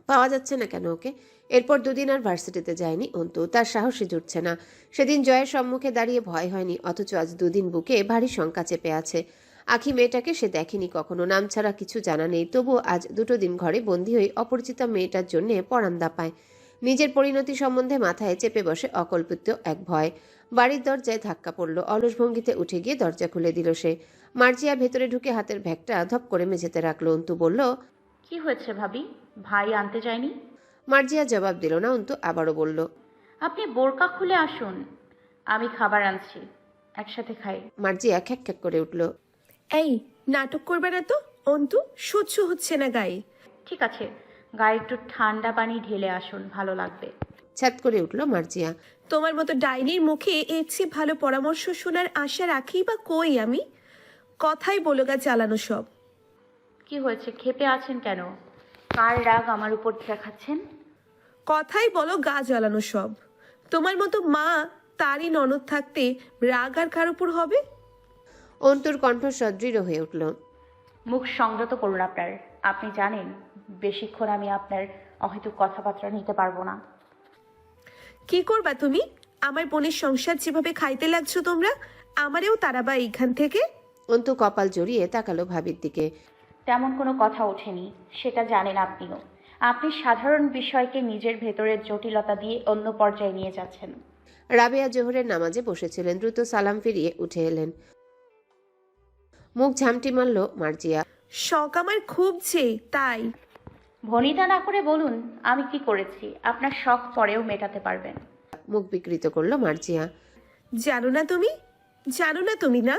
পাওয়া যাচ্ছে না কেন ওকে? এরপর 2 দিন আর ভার্সিটিতে যায়নি অন্তু, তার সাহসে জুটছে না। সেদিন জয়ের সম্মুখে দাঁড়িয়ে ভয় হয়নি, অথচ আজ 2 দিন বুকে ভারী শঙ্কা চেপে আছে। আঁখি মেয়েটাকে সে দেখেনি কখনো, নাম ছাড়া কিছু জানা নেই, তবু আজ 2 দিন ঘরে বন্দী হয়ে অপরিচিতা মেয়েটার জন্য পরান্দা পায়। নিজের পরিণতি সম্বন্ধে মাথায় চেপে বসে অকল্পিত এক ভয়। বাড়ির দরজায় ধাক্কা পড়ল, অলস ভঙ্গিতে উঠে গিয়ে দরজা খুলে দিল সে। মার্জিয়া ভেতরে ঢুকে হাতের ব্যাগটা ধপ করে মেঝেতে রাখলো। অন্তু বলল, কি হয়েছে ভাবি? ভাই আনতে যায়নি? মার্জিয়া জবাব দিল না। অন্তু আবারও বলল, আপনি বোরকা খুলে আসুন, আমি খাবার আনছি, একসাথে খাই। মার্জিয়া খ্যাক খ্যাক করে উঠল। এই নাটক করবে না তো অন্তু, সহ্য হচ্ছে না গায়ে। ঠিক আছে, গায়ে একটু ঠান্ডা পানি ঢেলে আসুন, ভালো লাগবে। ছ্যাদ করে উঠল মার্জিয়া। তোমার মতো ডাইনির মুখে এর চেয়ে ভালো পরামর্শ শোনার আশা রাখি বা কই আমি? কথাই বলো গা চালানো সব। কি হয়েছে, ক্ষেপে আছেন কেন? কার রাগ আমার উপর দেখাচ্ছেন? কথাই বলো গা জ্বালানো সব। তোমার মতো মা তারই ননদ থাকতে রাগ আর কার উপর হবে? অন্তুর কণ্ঠ সদৃঢ় হয়ে উঠল। মুখ সংযত করুন আপনার। আপনি জানেন বেশিক্ষণ আমি আপনার অহেতুক কথাবার্তা নিতে পারবো না। কি করবা তুমি? আমার বোনের সংসার যেভাবে খাইতে লাগছো তোমরা, আমারেও তারাবা এইখান থেকে। অন্তু কপাল জড়িয়ে তাকালো ভাবির দিকে। তেমন কোনো কথা ওঠেনি, সেটা জানেন আপনিও। আপনি সাধারণ বিষয়কে নিজের ভেতরের জটিলতা দিয়ে অন্য পর্যায়ে নিয়ে যাচ্ছেন। রাবেয়া জোহরের নামাজে বসেছিলেন, দ্রুত সালাম ফিরিয়ে উঠে এলেন। মুখ ঝামটি মারল মার্জিয়া। শখ আমার খুব যে, তাই। ভনিতা না করে বলুন আমি কি করেছি, আপনার শখ পরেও মেটাতে পারবেন। মুখ বিকৃত করল মার্জিয়া। জানো না তুমি না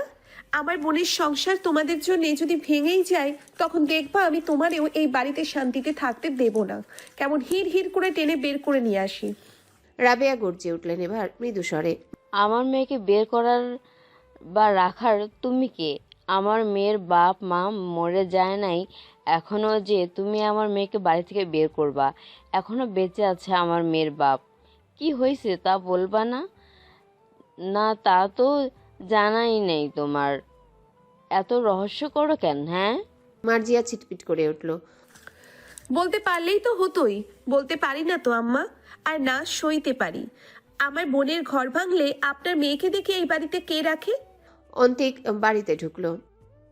আমার বোনের সংসার তোমাদের জন্য যদি ভেঙেই যায়, তখন দেখবা আমি তোমারেও এই বাড়িতে শান্তিতে থাকতে দেব না। কেমন হিড় হিড় করে টেনে বের করে নিয়ে আসি। রাবেয়া গর্জে উঠলেন এবার মৃদু স্বরে। আমার মেয়েকে বের করার বা রাখার তুমি কে? আমার মেয়ের বাপ মা মরে যায় নাই এখনো যে তুমি আমার মেয়েকে বাড়ি থেকে বের করবা। এখনো বেঁচে আছে আমার মেয়ের বাপ। কি হয়েছে তা বলবা না? না তা তো জানাই নেই তোমার। এত রহস্য করো কেন, হ্যাঁ? মার্জিয়া ছিটপিট করে উঠল। বলতে পারলেই তো হতোই, বলতে পারি না তো আম্মা, আর না সইতে পারি। আমার বোনের ঘর ভাঙলে আপনার মেয়েকে দেখে এই বাড়িতে কে রাখে? অন্তিক বাড়িতে ঢুকলো।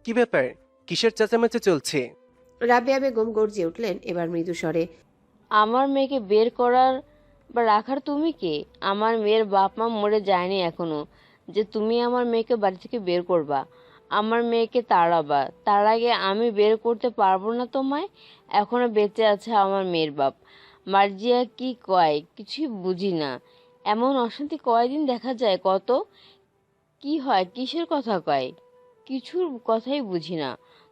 কি ব্যাপার, কিসের চেঁচামেচি চলছে? রাবেয়া বেগম গর্জে উঠলেন এবার মৃদু স্বরে। আমার মেয়েকে বের করার বা রাখার তুমি কে? আমার মেয়ের বাপ মা মরে যায়নি এখনো যে তুমি আমার মেয়েকে বাড়ি থেকে বের করবা, আমার মেয়েকে তাড়াবা। তার আগে আমি বের করতে পারবো না তোমায়। এখনো বেঁচে আছে আমার মেয়ের বাপ। মার্জিয়া কি কয় কিছুই বুঝি না। এমন অশান্তি কয়দিন দেখা যায় কত? কি হয়, কিসের কথা কয়, কিছুর কথাই বুঝি না।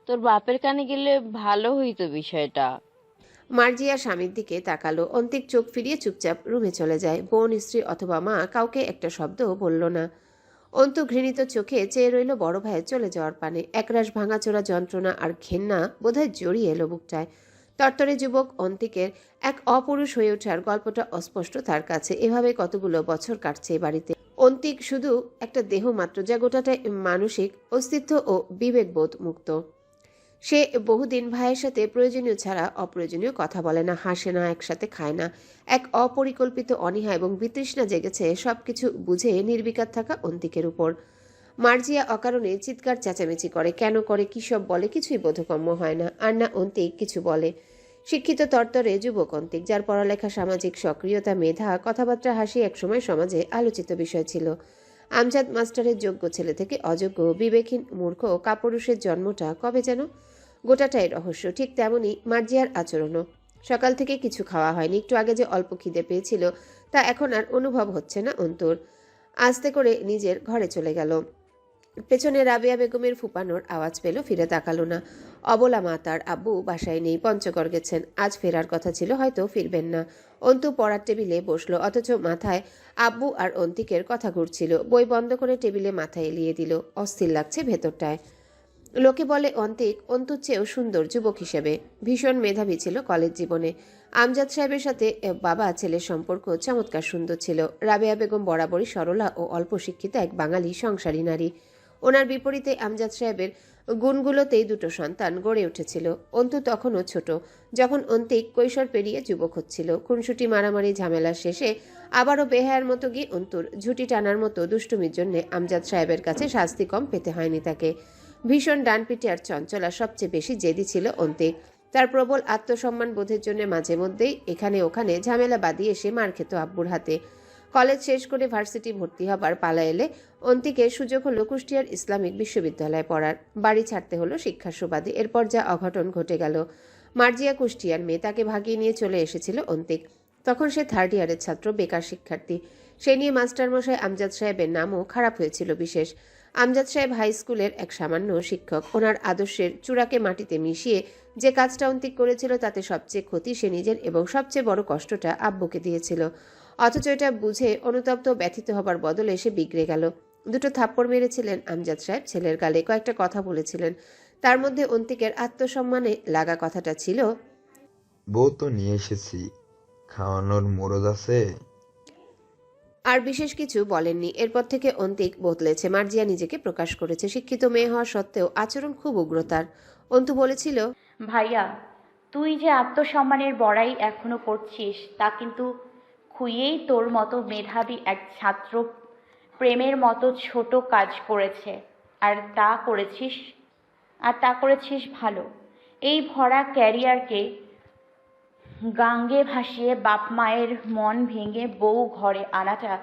তোর বাপের কানে গেলে ভালো হইতো বিষয়টা। মার্জিয়া স্বামীর দিকে তাকালো। অন্তিক চোখ ফিরিয়ে চুপচাপ রুমে চলে যায়। বোন, স্ত্রী অথবা মা কাউকে একটা শব্দও বলল না। অন্তু ঘৃণিত চোখে চেয়ে রইল বড় ভাইয়ের চলে যাওয়ার পানে। একরাশ ভাঙাচোরা যন্ত্রণা আর ঘেন্না বোধহয় জড়িয়ে এলো বুকটায়। তরতরে যুবক অন্তিকের এক অপুরুষ হয়ে ওঠার গল্পটা অস্পষ্ট তার কাছে। এভাবে কতগুলো বছর কাটছে এ বাড়িতে। অন্তিক শুধু একটা দেহ মাত্র, যা গোটাটাই মানসিক অস্তিত্ব ও বিবেকবোধ মুক্ত। সে বহুদিন ভাইয়ের সাথে প্রয়োজনীয় ছাড়া অপ্রয়োজনীয় কথা বলে না, হাসে না, একসাথে খায় না। এক অপরিকল্পিত অনীহা এবং বিতৃষ্ণা জেগেছে সবকিছু বুঝে নির্বিকার থাকা অন্তিকের উপর। মার্জিয়া অকারণে চিৎকার চেঁচামেচি করে, কেন করে, কী সব বলে, কিছুই বোধগম্য হয় না। আর না অন্তিক কিছু বলে। শিক্ষিত তরতরে যুবক অন্তিক, যার পড়ালেখা, সামাজিক সক্রিয়তা, মেধা, কথাবার্তা, হাসি একসময় সমাজে আলোচিত বিষয় ছিল। আমজাদ মাস্টারের যোগ্য ছেলে থেকে অযোগ্য, বিবেকহীন, মূর্খ, কাপুরুষের জন্মটা কবে যেন? গোটাটাই রহস্য। ঠিক তেমনি মার্জিয়ার আচরণও। সকাল থেকে কিছু খাওয়া হয়নি। একটু আগে যে অল্প খিদে পেয়েছিল তা এখন আর অনুভব হচ্ছে না অন্তুর। আস্তে করে নিজের ঘরে চলে গেল। পেছনে রাবেয়া বেগমের ফুপানোর আওয়াজ পেল, ফিরে তাকালো না। অবলা মা তার আব্বু বাসায় নেই, পঞ্চগড় গেছেন। আজ ফেরার কথা ছিল, হয়তো ফিরবেন না। অন্তু পড়ার টেবিলে বসলো, অথচ মাথায় আব্বু আর অন্তিকের কথা ঘুরছিল। বই বন্ধ করে টেবিলে মাথা এলিয়ে দিল। অস্থির লাগছে ভেতরটায়। লোকে বলে অন্তিক অন্তুর চেয়েও সুন্দর যুবক হিসেবে। ভীষণ মেধাবী ছিল কলেজ জীবনে। আমজাদ সাহেবের সাথে বাবা ছেলের সম্পর্ক চমৎকার সুন্দর ছিল। রাবেয়া বেগম বরাবরই সরলা ও অল্প শিক্ষিত এক বাঙালি সংসারী নারী। ওনার বিপরীতে আমজাদ সাহেবের গুণগুলোতেই দুটো সন্তান গড়ে উঠেছিল। অন্তু তখনও ছোট, যখন অন্তিক কৈশোর পেরিয়ে যুবক হচ্ছিল। খুনসুটি, মারামারি, ঝামেলা শেষে আবারও বেহায়ার মতো গিয়ে অন্তুর ঝুঁটি টানার মতো দুষ্টুমির জন্য আমজাদ সাহেবের কাছে শাস্তি কম পেতে হয়নি তাকে। ভীষণ ডানপিটে আর চঞ্চলা, সবচেয়ে বেশি জেদি ছিল অন্তিক। তার প্রবল আত্মসম্মান বোধের জন্য মাঝে মধ্যেই এখানে ওখানে ঝামেলা বাদিয়ে এসে মার খেত আব্বুর হাতে। কলেজ শেষ করে ভার্সিটি ভর্তি হবার পালা এলে অন্তিকের সুযোগ হলো কুষ্টিয়ার ইসলামিক বিশ্ববিদ্যালয়ে পড়ার। বাড়ি ছাড়তে হলো শিক্ষার সুবাদে। এরপর যা অঘটন ঘটে গেল। মার্জিয়া কুষ্টিয়ার মেয়ে, তাকে ভাগিয়ে নিয়ে চলে এসেছিল অন্তিক। তখন সে 3rd ইয়ারের ছাত্র, বেকার শিক্ষার্থী। সে নিয়ে মাস্টারমশাই আমজাদ সাহেবের নামও খারাপ হয়েছিল বিশেষ। আমজাদ সাহেব হাই স্কুলের এক সামান্য শিক্ষক। ওনার আদর্শের চূড়াকে মাটিতে মিশিয়ে যে কাজটা অন্তিক করেছিল তাতে সবচেয়ে ক্ষতি সে নিজের এবং সবচেয়ে বড় কষ্টটা আব্বুকে দিয়েছিল। অথচ এটা বুঝে অনুতপ্ত ব্যথিত হবার বদলে সে বিগড়ে গেল। 2 থাপ্পড় মেরেছিলেন আমজাদ সাহেব ছেলের গালে, কয়েকটা কথা বলেছিলেন। তার মধ্যে অন্তিকের আত্মসম্মানে লাগা কথাটা ছিল, বউ তো নিয়ে এসেছি, খাওয়ানোর মুরদ আছে? আর বিশেষ কিছু বলেননি। এরপর থেকে অন্তিক বদলেছে। মার্জিয়া নিজেকে প্রকাশ করেছে। শিক্ষিত মেয়ে হওয়া সত্ত্বেও আচরণ খুব উগ্রতার। অন্তু বলেছিল, ভাইয়া, তুই যে আত্মসম্মানের বড়াই এখনো করছিস তা কিন্তু খুইয়েই তোর মতো মেধাবী এক ছাত্র প্রেমের মতো ছোট কাজ করেছে। আর তা করেছিস ভালো। এই ভরা ক্যারিয়ারকে গাঙ্গে ভাসিয়ে বাপ মায়ের মন ভেঙে বউ ঘরে আনাটা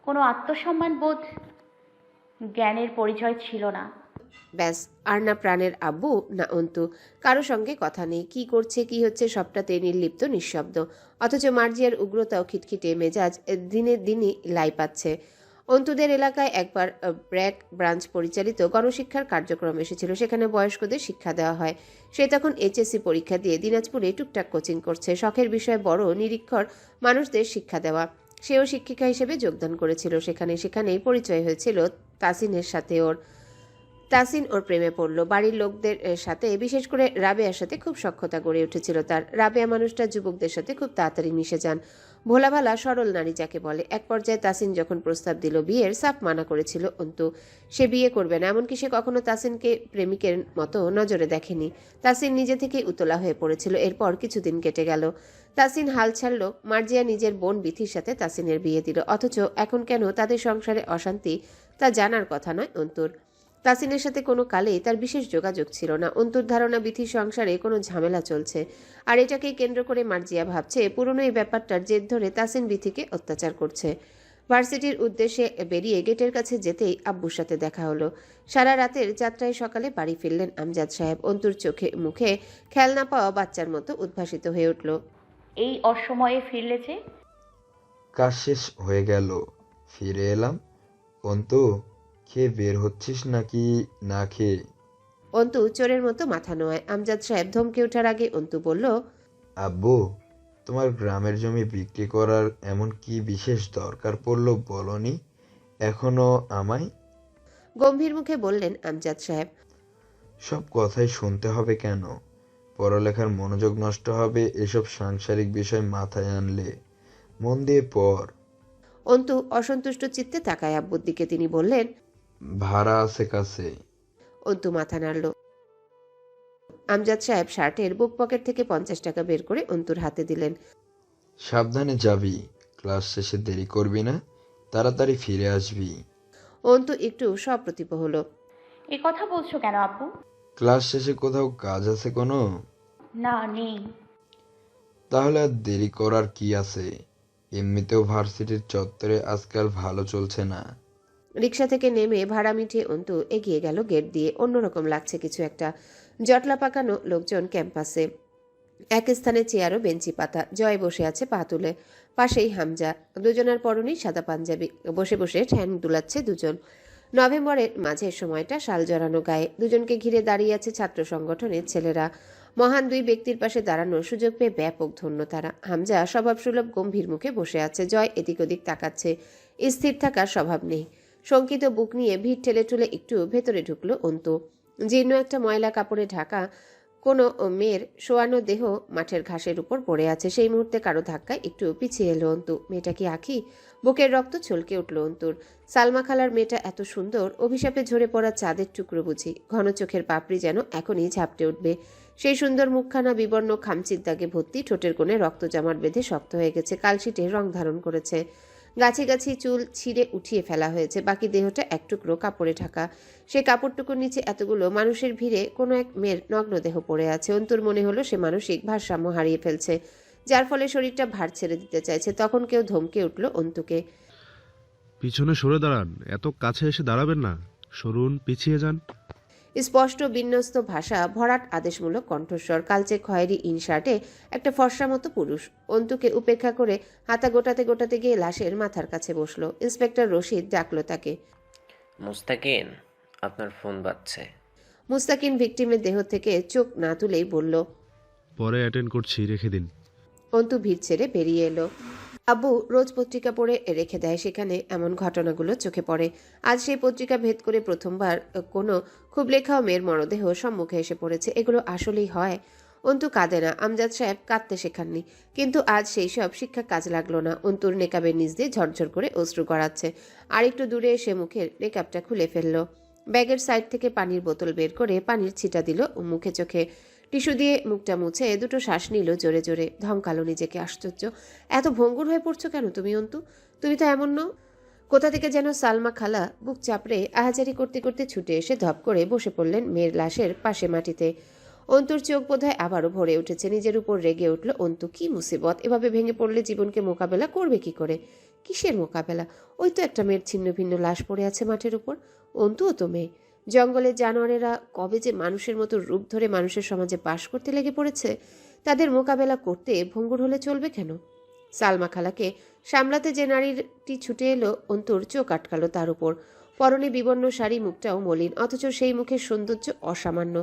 কোনো আত্মসম্মান বোধ জ্ঞানের পরিচয় ছিল না। ব্যাস, আর না প্রাণের আব্বু না অন্তু। কারো সঙ্গে কথা নেই। কি করছে, কি হচ্ছে সবটাতে নির্লিপ্ত, নিঃশব্দ। অথচ মার্জিয়ার উগ্রতা ও খিটখিটে মেজাজ দিনের দিনই লাই পাচ্ছে। অন্তুদের এলাকায় একবার ব্র্যাক ব্রাঞ্চ পরিচালিত গণশিক্ষার কার্যক্রম এসেছিল। সেখানে বয়স্কদের শিক্ষা দেওয়া হয়। সে তখন এইচএসসি পরীক্ষা দিয়ে দিনাজপুরে টুকটাক কোচিং করছে। শখের বিষয় বড় নিরীক্ষর মানুষদের শিক্ষা দেওয়া। সেও শিক্ষিকা হিসেবে যোগদান করেছিল সেখানেই পরিচয় হয়েছিল তাসিনের সাথে ওর। তাসিন ওর প্রেমে পড়ল। বাড়ির লোকদের সাথে, বিশেষ করে রাবেয়ার সাথে খুব সখ্যতা গড়ে উঠেছিল তার। রাবেয়া মানুষটা যুবকদের সাথে খুব তাড়াতাড়ি মিশে যান, ভোলাভালা সরল নারী যাকে বলে। এক পর্যায়ে তাসিন যখন প্রস্তাব দিল বিয়ের, সাফ মানা করেছিল অন্তু। সে বিয়ে করবে না, এমনকি সে কখনো তাসিনকে প্রেমিকের মতো নজরে দেখেনি। তাসিন নিজে থেকেই উতলা হয়ে পড়েছিল। এরপর কিছুদিন কেটে গেল। তাসিন হাল ছাড়ল। মার্জিয়া নিজের বোন বিথির সাথে তাসিনের বিয়ে দিল। অথচ এখন কেন তাদের সংসারে অশান্তি তা জানার কথা নয় অন্তুর। তাসিনের সাথে কোনো কালেই তার বিশেষ যোগাযোগ ছিল না। অন্তুর ধারণা বিথির সংসারে কোনো ঝামেলা চলছে, আর এটাকেই কেন্দ্র করে মার্জিয়া ভাবছে পুরনো এই ব্যাপারটার জেদ ধরে তাসিন বিথিকে অত্যাচার করছে। ভার্সিটির উদ্দেশ্যে বেরিয়ে গেটের কাছে যেতেই আব্বুর সাথে দেখা হলো। সারা রাতের যাত্রায় সকালে বাড়ি ফিরলেন আমজাদ সাহেব। অন্তুর চোখে মুখে খেলনা পাওয়া বাচ্চার মতো উদ্ভাসিত হয়ে উঠল। এই অসময়ে ফিরলে যে? কাজ শেষ হয়ে গেল, ফিরে এলাম। অন্তু, খেয়ে বের হচ্ছিস নাকি না খেয়ে? অন্তু চোরের মতো মাথা নোয়ায়। আমজাদ সাহেব ধমকে ওঠার আগে অন্তু বলল, আব্বু, তোমার গ্রামের জমি বিক্রি করার এমন কি বিশেষ দরকার পড়লো বলনি এখনো আমায়? গম্ভীর মুখে বললেন আমজাদ সাহেব। সব কথাই শুনতে হবে কেন? পড়ালেখার মনোযোগ নষ্ট হবে এসব সাংসারিক বিষয় মাথায় আনলে। মন দিয়ে পড়। অন্তু অসন্তুষ্ট চিত্তে তাকায় আব্বুর দিকে। তিনি বললেন, ভাড়া আছে কাছে? অন্তু মাথা নাড়ল। আমজাদ সাহেব শার্টের বুক পকেট থেকে 50 টাকা বের করে অন্তুর হাতে দিলেন। সাবধানে যাবি, ক্লাস শেষে দেরি করবি না, তাড়াতাড়ি ফিরে আসবি। অন্তু একটু সপ্রতিভ হলো। এ কথা বলছো কেন আব্বু? ক্লাস শেষে কোথাও কাজ আছে কোনো? না, নেই। তাহলে আর দেরি করার কি আছে? এমনিতেও ভার্সিটির চত্বরে আজকাল ভালো চলছে না। রিকশা থেকে নেমে ভাড়া মিটিয়ে অন্তু এগিয়ে গেল গেট দিয়ে। অন্যরকম লাগছে কিছু একটা। জটলা পাকানো লোকজন ক্যাম্পাসে। এক স্থানে চেয়ার ও বেঞ্চি পাতা। জয় বসে আছে পা তুলে, পাশেই হামজা। দুজনের পরনেই সাদা পাঞ্জাবি। বসে বসে ঠ্যাং দুলাচ্ছে দুজন। নভেম্বরের মাঝের সময়টা শাল জড়ানো গায়ে। দুজনকে ঘিরে দাঁড়িয়ে আছে ছাত্র সংগঠনের ছেলেরা। মহান দুই ব্যক্তির পাশে দাঁড়ানোর সুযোগ পেয়ে ব্যাপক ধন্য তারা। হামজা স্বভাবসুলভ গম্ভীর মুখে বসে আছে। জয় এদিক ওদিক তাকাচ্ছে। স্থির থাকার স্বভাব নেই। শঙ্কিত বুক নিয়ে ভিড় ঠেলে ঠুলে একটু ভেতরে ঢুকলো অন্তু। জীর্ণ একটা ময়লা কাপড়ে ঢাকা কোনো মেয়ের শোয়ানো দেহ মাঠের ঘাসের উপর পড়ে আছে। সেই মুহূর্তে কারো ধাক্কায় একটু পিছিয়ে এলো অন্তু। মেয়েটা কি আঁখি? বুকের রক্ত ছলকে উঠল অন্তুর। সালমা খালার মেয়েটা এত সুন্দর, অভিশাপে ঝরে পড়া চাঁদের টুকরো বুঝি। ঘন চোখের পাপড়ি যেন এখনই ঝাপটে উঠবে। সেই সুন্দর মুখখানা বিবর্ণ খামচির দাগে ভর্তি, ঠোঁটের কোণে রক্ত জমাট বেঁধে শক্ত হয়ে গেছে, কালশিটে রং ধারণ করেছে। গাছি গাছি চুল ছিঁড়ে উঠিয়ে ফেলা হয়েছে, বাকি দেহটা এক টুকরো কাপড়ে ঢাকা। সে কাপড়টুকুর নিচে এতগুলো মানুষের ভিড়ে কোনো এক মেয়ের নগ্ন দেহ পড়ে আছে। অন্তুর মনে হলো সে মানসিক ভারসাম্য হারিয়ে ফেলছে, যার ফলে শরীরটা ভার ছেড়ে দিতে চাইছে। তখন কেউ ধমকে উঠল অন্তুকে, পিছনে সরে দাঁড়ান, এত কাছে এসে দাঁড়াবেন না, সরুন, পিছিয়ে যান। স্পষ্ট বিন্যস্ত ভাষা, ভরাট আদেশমূলক কণ্ঠস্বর। কালচে খয়েরি ইনশার্টে একটা ফর্সা মতো পুরুষ অন্তুকে উপেক্ষা করে হাতা গোটাতে গোটাতে গিয়ে লাশের মাথার কাছে বসলো। ইন্সপেক্টর রশিদ ডাকলো তাকে। মুস্তাকিন, আপনার ফোন বাজছে। মুস্তাকিন ভিকটিমের দেহ থেকে চোখ না তুলেই বলল, পরে অ্যাটেন্ড করছি, রেখে দিন। অন্তু ভিড় ছেড়ে বেরিয়ে এলো। আব্বু রোজ পত্রিকা পড়ে রেখে দেয়, সেখানে এমন ঘটনাগুলো চোখে পড়ে। আজ সেই পত্রিকা ভেদ করে প্রথমবার কোনো খুব লেখাও মেয়ের মরদেহ সম্মুখে এসে পড়েছে। এগুলো আসলেই হয়? অন্তু কাঁদে না, আমজাদ সাহেব কাঁদতে শেখাননি, কিন্তু আজ সেই সব শিক্ষা কাজ লাগলো না। অন্তুর নেকাবের নিচ দিয়ে ঝরঝর করে অশ্রু গড়াচ্ছে। আর একটু দূরে এসে মুখের নেকাবটা খুলে ফেললো। ব্যাগের সাইড থেকে পানির বোতল বের করে পানির ছিটা দিল মুখে চোখে। টিস্যু দিয়ে মুখটা মুছে দুটো শ্বাস নিল জোরে জোরে। ধমকালো নিজেকে। আশ্চর্য, এত ভঙ্গুর হয়ে পড়ছো কেন তুমি অন্তু? তুমি তো এমন নও। কোথা থেকে যেন সালমা খালা বুক চাপড়ে আহাজারি করতে করতে ছুটে এসে ধপ করে বসে পড়লেন মেয়ের লাশের পাশে মাটিতে। অন্তুর চোখ বোধহয় আবারও ভরে উঠেছে। নিজের উপর রেগে উঠল অন্তু। কি মুসিবত! এভাবে ভেঙে পড়লে জীবনকে মোকাবেলা করবে কি করে? কিসের মোকাবেলা? ওই তো একটা মেয়ের ছিন্ন ভিন্ন লাশ পড়ে আছে মাঠের উপর। অন্তুও তো মেয়ে। জঙ্গলের জানোয়ারেরা কবে যে মানুষের মতো রূপ ধরে মানুষের সমাজে বাস করতে লেগে পড়েছে, তাদের মোকাবেলা করতে ভঙ্গুর হলে চলবে কেন? সালমা খালাকে সামলাতে যে নারীটি ছুটে এলো, অন্তুর চোখ আটকালো তার উপর। পরনে বিবর্ণ শাড়ি, মুখটাও মলিন, অথচ সেই মুখের সৌন্দর্য অসামান্য।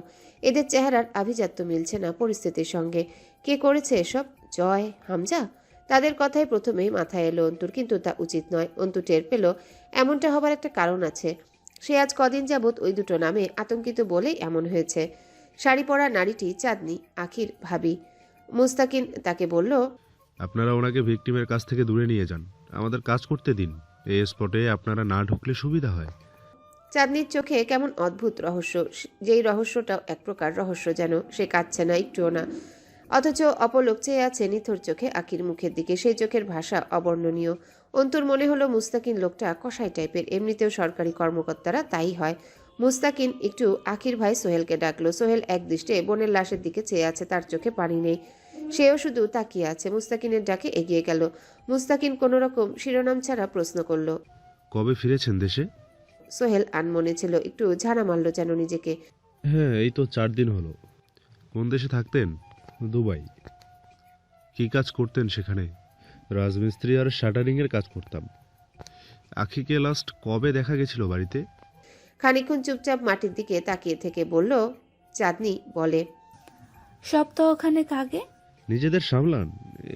এদের চেহারার আভিজাত্য মিলছে না পরিস্থিতির সঙ্গে। কে করেছে এসব? জয়? হামজা? তাদের কথাই প্রথমেই মাথায় এলো অন্তুর, কিন্তু তা উচিত নয়। অন্তু টের পেল এমনটা হবার একটা কারণ আছে। সে আজ কদিন যাবৎ ওই দুটো নামে আতঙ্কিত বলেই এমন হয়েছে। শাড়ি পরা নারীটি চাঁদনি, আখির ভাবি। মুস্তাকিন তাকে বলল, আপনারা ওনাকে ভিকটিমের কাছ থেকে দূরে নিয়ে যান, আমাদের কাজ করতে দিন। এই স্পটে আপনারা না ঢুকলে সুবিধা হয়। চাঁদনির চোখে কেমন অদ্ভুত রহস্য, যেই রহস্যটাও এক প্রকার রহস্য যেন। সে কাঁদছে না, একটুও না, অথচ অপলক চেয়ে আছে নিথর চোখে আখির মুখের দিকে। সেই চোখের ভাষা অবর্ণনীয়। অন্তুর মনে হলো মুস্তাকিন লোকটা কসাই টাইপের, এমনিতেও সরকারি কর্মকর্তারা তাই হয়। মুস্তাকিন একটু আখির ভাই সোহেলকে ডাকলো। সোহেল একদৃষ্টে বোনের লাশের দিকে চেয়ে আছে, তার চোখে পানি নেই, সেও শুধু তাকিয়ে আছে। মুস্তাকিনের ডাকে এগিয়ে গেল। মুস্তাকিন কোনো রকম শিরোনাম ছাড়া প্রশ্ন করল, কবে ফিরেছেন দেশে? সোহেল আনমনে ছিল, একটু ঝাড়া মারল যেন নিজেকে। হ্যাঁ, এই তো 4 দিন হলো। কোন দেশে থাকতেন? দুবাই। কি কাজ করতেন সেখানে? রাজমিস্ত্রি আর শাটারিংয়ের কাজ করতাম। আখিকে লাস্ট কবে দেখা গেছিল বাড়িতে? খানিকক্ষণ চুপচাপ মাটির দিকে তাকিয়ে থেকে বলল, চাঁদনি বলে, সপ্তাহখানেক আগে। নিজেদের সামলান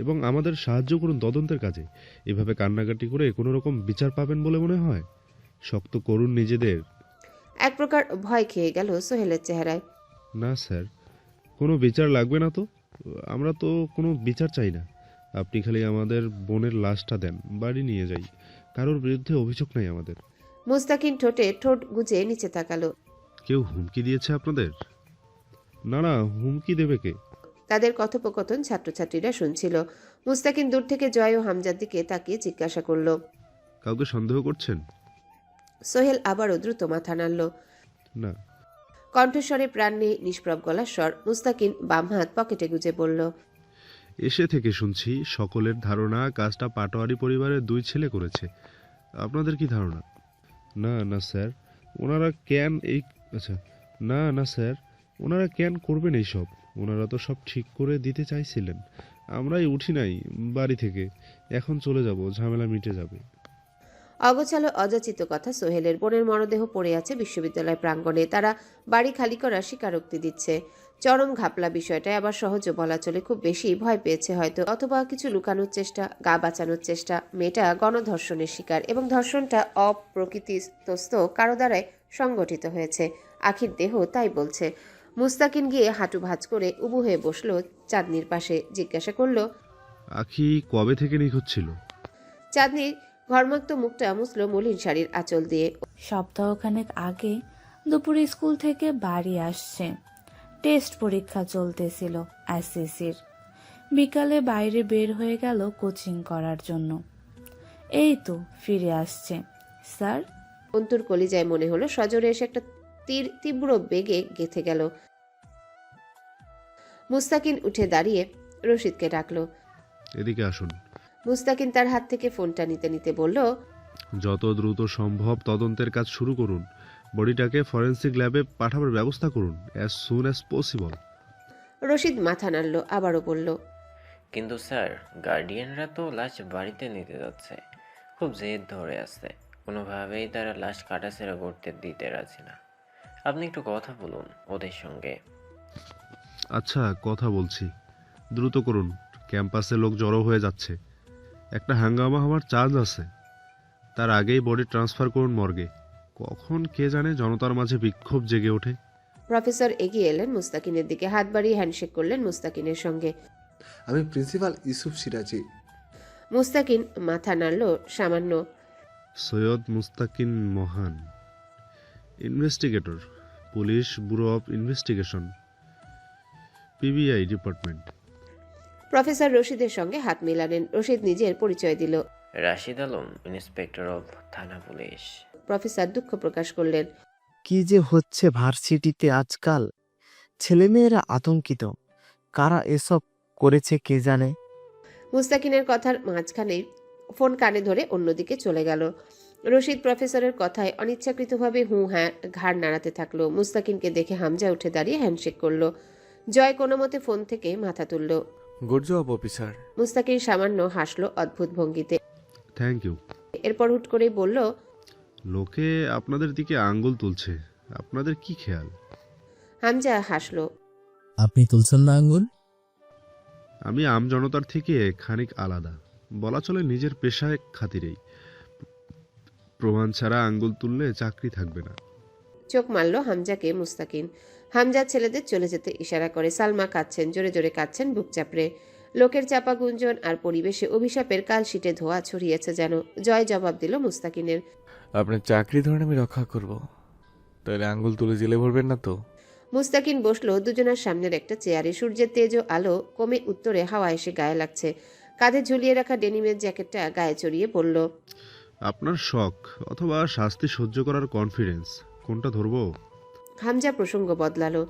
এবং আমাদের সাহায্য করুন তদন্তের কাজে। এভাবে কান্নাকাটি করে কোনো রকম বিচার পাবেন বলে মনে হয়? শক্ত করুন নিজেদের। এক প্রকার ভয় খেয়ে গেল সোহেলের চেহারায়। না স্যার, কোনো বিচার লাগবে না তো। আমরা তো কোনো বিচার চাই না। আপনি খালি আমাদের বোনের লাশটা দেন, বাড়ি নিয়ে যাই। কারোর বিরুদ্ধে অভিযোগ নাই আমাদের। মুস্তাকিন ঠোঁটে ঠোঁট গুজে নিচে তাকালো। কেউ হুমকি দিয়েছে আপনাদের? না না, হুমকি দেবে কে? তাদের কথোপকথন ছাত্রছাত্রীরা শুনছিল। মুস্তাকিন দূর থেকে জয় ও হামজার দিকে তাকিয়ে জিজ্ঞাসা করল, কাউকে সন্দেহ করছেন? সোহেল আবারও দ্রুত মাথা নাড়ল। না। কণ্ঠস্বরে প্রাণ নেই, নিষ্প্রভ গলার স্বর। মুস্তাকিন বাম হাত পকেটে গুজে বলল, এসে থেকে শুনছি সকলের ধারণা কাজটা পাটোয়ারি পরিবারের 2 ছেলে করেছে। আপনাদের কি ধারণা? না না স্যার, ওনারা কেন এই না না স্যার, ওনারা কেন করবেন এইসব? ওনারা তো সব ঠিক করে দিতে চাইছিলেন। আমরাই উঠি নাই বাড়ি থেকে, এখন চলে যাব, ঝামেলা মিটে যাবে। অগোছালো অযাচিত কথা সোহেলের। বোনের মরদেহ পড়ে আছে বিশ্ববিদ্যালয় প্রাঙ্গণে, তারা বাড়ি খালি করার স্বীকারোক্তি দিচ্ছে। চরম ঘাপলা বিষয়টায়, আবার সহজও বলা চলে। খুব বেশি ভয় পেয়েছে হয়তো, অথবা কিছু লুকানোর চেষ্টা, গা বাঁচানোর চেষ্টা। মেয়েটা গণধর্ষণের শিকার, এবং ধর্ষণটা অপ্রকৃতিস্থ কারো দ্বারাই সংগঠিত হয়েছে। আখির দেহ তাই বলছে। মুস্তাকিন গিয়ে হাঁটু ভাঁজ করে উবু হয়ে বসলো চাঁদনির পাশে। জিজ্ঞাসা করলো, আখি কবে থেকে নিখোঁজ ছিল? চাঁদনির ঘর্মাক্ত মুখটা মুছল মলিন শাড়ির আঁচল দিয়ে। সপ্তাহখানেক আগে দুপুরে স্কুল থেকে বাড়ি আসছে। টেস্ট পরীক্ষা চলতেছিল এসএসসির। বিকালে বাইরে বের হয়ে গেল কোচিং করার জন্য। এই তো ফিরে আসছে স্যার। অন্তুর কলিজায় মনে হলো সজোরে এসে একটা তীর তীব্র বেগে গেঁথে গেল। মুস্তাকিন উঠে দাঁড়িয়ে রশিদকে ডাকলো। এদিকে আসুন। মুস্তাকিন তার হাত থেকে ফোনটা নিতে নিতে বলল, যত দ্রুত সম্ভব তদন্তের কাজ শুরু করুন। বডিটাকে ফরেন্সিক ল্যাবে পাঠাবার ব্যবস্থা করুন, as soon as possible. Rashid মাথা নাড়ল, আবারও বলল, কিন্তু স্যার, গার্ডিয়ানরা তো লাশ বাড়িতে নিতে যাচ্ছে, খুব জেদ ধরে আছে। কোনোভাবেই তারা লাশ কাটাছেড়া করতে দিতে রাজি না। আপনি একটু কথা বলুন ওদের সঙ্গে। আচ্ছা, কথা বলছি। দ্রুত করুন, ক্যাম্পাসে লোক জড়ো হয়ে যাচ্ছে। একটা হাঙ্গামা হওয়ার চান্স আছে। তার আগেই বডি ট্রান্সফার করুন মর্গে। কখন কে জানে জনতার মাঝে বিক্ষোভ জেগে ওঠে। প্রফেসর এগিয়ে এলেন মুস্তাকিনের দিকে, হাত বাড়িয়ে হ্যান্ডশেক করলেন মুস্তাকিনের সঙ্গে। আমি প্রিন্সিপাল ইউসুফ সিরাজি। মুস্তাকিন মাথা নাড়ল সামান্য। সৈয়দ মুস্তাকিন মহান, investigator, police bureau of investigation, PBI department. Professor রশিদের সঙ্গে হাত মিলালেন। রশিদ নিজের পরিচয় দিল। রাশিদ আলম, ইন্সপেক্টর অফ থানা পুলিশ। প্রফেসর দুঃখ প্রকাশ করলেন। কি যে হচ্ছে ভার্সিটিতে আজকাল, ছেলেমেয়েরা আতঙ্কিত। কারা এসব করেছে কে জানে। মুস্তাকিনের কথার মাঝখানে ফোন কানে ধরে অন্যদিকে চলে গেল। রশিদ প্রফেসরের কথায় অনিচ্ছাকৃতভাবে হু হ্যাঁ ঘাড় নাড়াতে থাকলো। মুস্তাকিনকে দেখে হামজা উঠে দাঁড়িয়ে হ্যান্ডশেক করলো। জয় কোনো মতে ফোন থেকে মাথা তুলল। Good job officer. মুস্তাকিন সামান্য হাসলো অদ্ভুত ভঙ্গিতে। Thank you. এরপর হুট করেই বলল, লোকে আপনাদের দিকে আঙ্গুল তুলছে, আপনাদের কি খেয়াল? হামজা হাসলো। আপনি তুলছেন না আঙ্গুল? আমি আমজনতার থেকে খানিক আলাদা, বলা চলে নিজের পেশায় খাতিরেই। প্রমাণ ছাড়া আঙ্গুল তুললে চাকরি থাকবে না। চোখ মারল হামজাকে মুস্তাকিন। হামজা ছেলেদের চলে যেতে ইশারা করে। সালমা কাঁদছেন, জোরে জোরে কাঁদছেন বুক চাপড়ে। লোকের চাপা গুঞ্জন আর পরিবেশে অভিশাপের কালশিটে ধোয়া ছড়িয়েছে যেন। জয় জবাব দিল মুস্তাকিনের। আপনার চাকরি ধরে আমি রক্ষা করব, তাহলে আঙ্গুল তুলে জেলে ভরবেন না তো? মুস্তাকিন বসলো দুজনের সামনের একটা চেয়ারে। সূর্যের তেজ ও আলো কমে উত্তরে হাওয়া এসে গায়ে লাগছে। কাঁধে ঝুলিয়ে রাখা ডেনিমের জ্যাকেটটা গায়ে চড়িয়ে বলল, আপনার শখ অথবা শাস্তি সহ্য করার কনফিডেন্স, কোনটা ধরবো? হামজা প্রসঙ্গ বদলালো।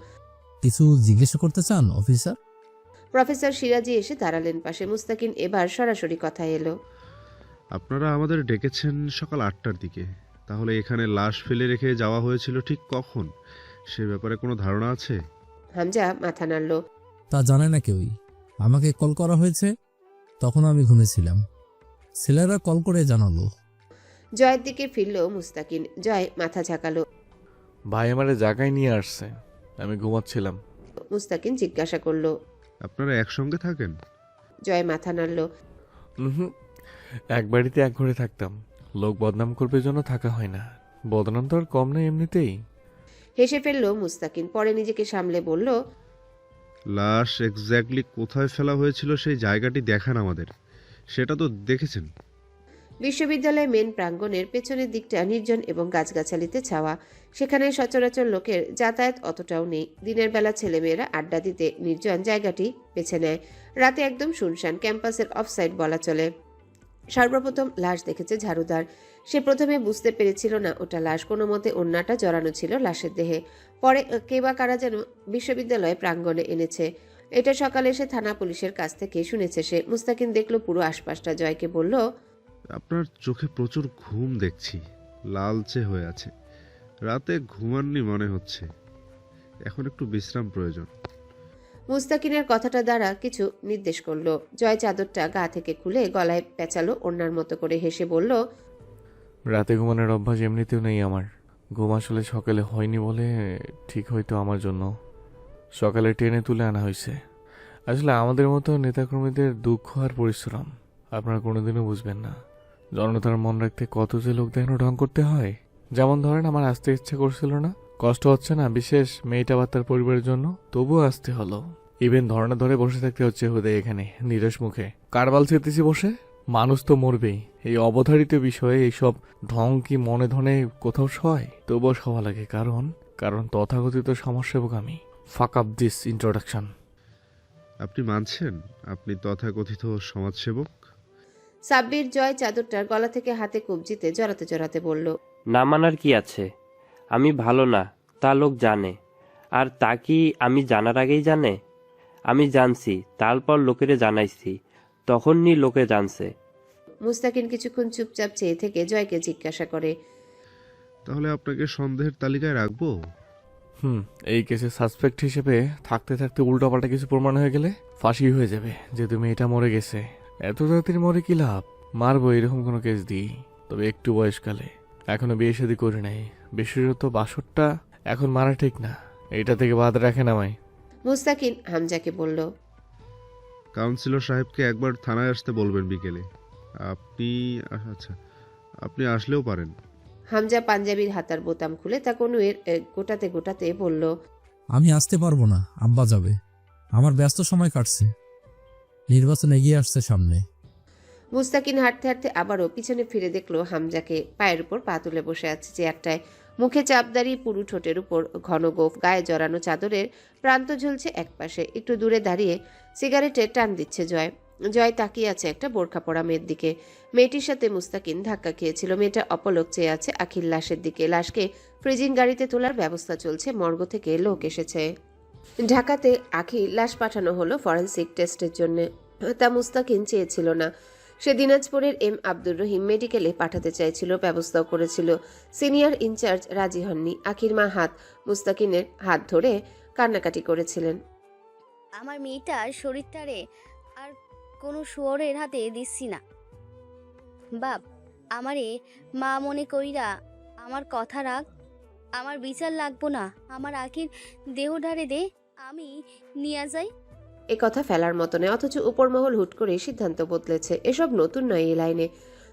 কিছু জিজ্ঞেস করতে চান অফিসার? প্রফেসর সিরাজি এসে দাঁড়ালেন পাশে। মুস্তাকিন এবার সরাসরি কথা এলো। আপনারা আমাদের ডেকেছেন সকাল 8টার দিকে, তাহলে এখানে লাশ ফেলে রেখে যাওয়া হয়েছিল ঠিক কখন, সে ব্যাপারে কোনো ধারণা আছে? হামজা মাথা নাড়ল। তা জানে না কেউই। আমাকে কল করা হয়েছে, তখন আমি ঘুমেছিলাম। ছেলেরা কল করে জানালো। জয়ের দিকে ফিরল মুস্তাকিন। জয় মাথা ঝাঁকালো। ভাই আমারে জায়গায় নিয়ে আসছে, আমি ঘুমাচ্ছিলাম। মুস্তাকিন জিজ্ঞাসা করলো, আপনারা একসঙ্গে থাকেন? জয় মাথা নাড়ল। হুম, এক বাড়িতে এক ঘরে থাকতাম। লোক বদনাম করবে জন্য থাকা হয় না। বদনাম তো আর কম নেই এমনিতেই। হেসে ফেলল মুস্তাকিন, পরে নিজেকে সামলে বলল, লাশ এক্স্যাক্টলি কোথায় ফেলা হয়েছিল সেই জায়গাটি দেখান আমাদের, সেটা তো দেখেছেন। বিশ্ববিদ্যালয়ের মেন প্রাঙ্গণের পেছনের দিকটা নির্জন এবং গাছগাছালিতে ছাওয়া। সেখানে সচরাচর লোকের যাতায়াত অতটাও নেই। দিনের বেলা ছেলেমেয়েরা আড্ডা দিতে নির্জন জায়গাটি বেছে নেয়। রাতে একদম শুনশান, ক্যাম্পাসের অফসাইড বলা চলে। সর্বপ্রথম লাশ দেখেছে ঝাড়ুদার। সে প্রথমে বুঝতে পেরেছিল না ওটা লাশ। কোনো মতে ওড়নাটা জড়ানো ছিল লাশের দেহে। পরে কে বা কারা যেন বিশ্ববিদ্যালয়ে প্রাঙ্গণে এনেছে। এটা সকালে এসে থানা পুলিশের কাছ থেকে শুনেছে সে। মুস্তাকিন দেখলো পুরো আশপাশটা। জয়কে বলল, আপনার চোখে প্রচুর ঘুম দেখছি, লালচে হয়ে আছে। রাতে ঘুমাননি মনে হচ্ছে, এখন একটু বিশ্রাম প্রয়োজন। মুস্তাকিনের কথাটা দ্বারা কিছু নির্দেশ করলো। জয় চাদরটা গা থেকে খুলে গলায় পেঁচালো ওড়নার মতো করে। হেসে বলল, রাতে ঘুমানোর অভ্যাস এমনিতেও নেই আমার। ঘুম আসলে সকালে হয়নি বলে ঠিক হয়তো আমার জন্য সকালে টেনে তুলে আনা হয়েছে। আসলে আমাদের মতো নেতাকর্মীদের দুঃখ আর পরিশ্রম আপনারা কোনোদিনও বুঝবেন না। জনতার মন রাখতে কত যে লোক দেখানো ঢং করতে হয়। যেমন ধরেন, আমার আসতে ইচ্ছে করছিল না, কষ্ট হচ্ছে না, বিশেষ মেয়েটা বা তার পরিবারের জন্য, তবুও আসতে হলো। ইভেন ধর্ণা ধরে বসে থাকতে হচ্ছে হুদে এখানে নিরাশ মুখে। কারবাল চেতেছি বসে, মানুষ তো মরবেই। এই অবধারিত বিষয়ে এইসব ঢং কি মনে ধনে কোথাও সয়? তবুও সওয়া লাগে, কারণ তথাকথিত সমাজসেবক আমি। ফাক আপ দিস ইন্ট্রোডাকশন। আপনি মানছেন আপনি তথাকথিত সমাজসেবক? সাব্বির জয় চাদরটার গলা থেকে হাতে কবজিতে জড়াতে জড়াতে বলল, না মানার কি আছে? আমি ভালো না তা লোক জানে, আর তা কি আমি জানার আগেই জানে? আমি জানছি, তারপর লোকেরে জানাইছি, তখনই লোকে জানছে। মুস্তাকিন কিছুক্ষণ চুপচাপ চেয়ে থেকে জয়কে জিজ্ঞাসা করে, তাহলে আপনাকে সন্দেহের তালিকায় রাখবো? এই কেসে সাসপেক্ট হিসেবে থাকতে থাকতে উল্টোপাল্টা কিছু প্রমাণ হয়ে গেলে ফাঁসি হয়ে যাবে যে তুমি এটা মরে গেছে। এত তাড়াতাড়ি মরে কি লাভ? মারবো এরকম কোনো কেস দিই, তবে একটু বয়সকালে। এখনো বিয়ে শাদী করি নাই, বিশেষত বাসরটা এখন মারা ঠিক না, এটা থেকে বাদ রাখেন আমায়। মুস্তাকিন হামজাকে বলল, কাউন্সিলর সাহেবকে একবার থানায় আসতে বলবেন বিকেলে। আপনি আসলেও পারেন। হামজা পাঞ্জাবির হাতার বোতাম খুলে তা কনুয়ের গোটাতে গোটাতে বলল, আমি আসতে পারবো না, আব্বা যাবে। আমার ব্যস্ত সময় কাটছে, নির্বাচন এগিয়ে আসছে সামনে। মুস্তাকিন হাঁটতে হাঁটতে আবারও পিছনে ফিরে দেখলো হামজাকে পায়ের উপর পা তুলে বসে আছে চেয়ারটায়। মুখে চাপদারি, পুরু ঠোঁটের উপর ঘন গোফ, গায়ে জড়ানো চাদরের প্রান্ত ঝুলছে একপাশে। একটু দূরে দাঁড়িয়ে সিগারেটে টান দিচ্ছে জয়। জয় তাকিয়ে আছে একটা বোরখা পরা মেয়ের দিকে। মেয়েটির সাথে মুস্তাকিন ধাক্কা খেয়েছিল। মেয়েটা অপলক চেয়ে আছে আখির লাশের দিকে। লাশকে ফ্রিজিং গাড়িতে তোলার ব্যবস্থা চলছে। মর্গ থেকে লোক এসেছে। ঢাকাতে আখির লাশ পাঠানো হলো ফরেন্সিক টেস্টের জন্য। তা মুস্তাকিন চেয়েছিল না। সে দিনাজপুরের এম আব্দুর রহিম মেডিকেলে পাঠাতে চাইছিল, ব্যবস্থাও করেছিল। সিনিয়র ইনচার্জ রাজি হননি। আখির মা মুস্তাকিনের হাত ধরে কান্নাকাটি করেছিলেন। আমার মেয়েটার শরীরটারে আর কোনো শুয়োরের হাতে দিচ্ছি না বাপ। আমারে মা মনে কইরা আমার কথা রাখ, আমার বিচার লাগবো না। আমার আখির দেহধারে দে, আমি নিয়ে যাই। এ কথা ফেলার মতো নয়, অথচ উপরমহল হুট করে সিদ্ধান্ত বদলেছে। এসব নতুন নয় এই লাইনে।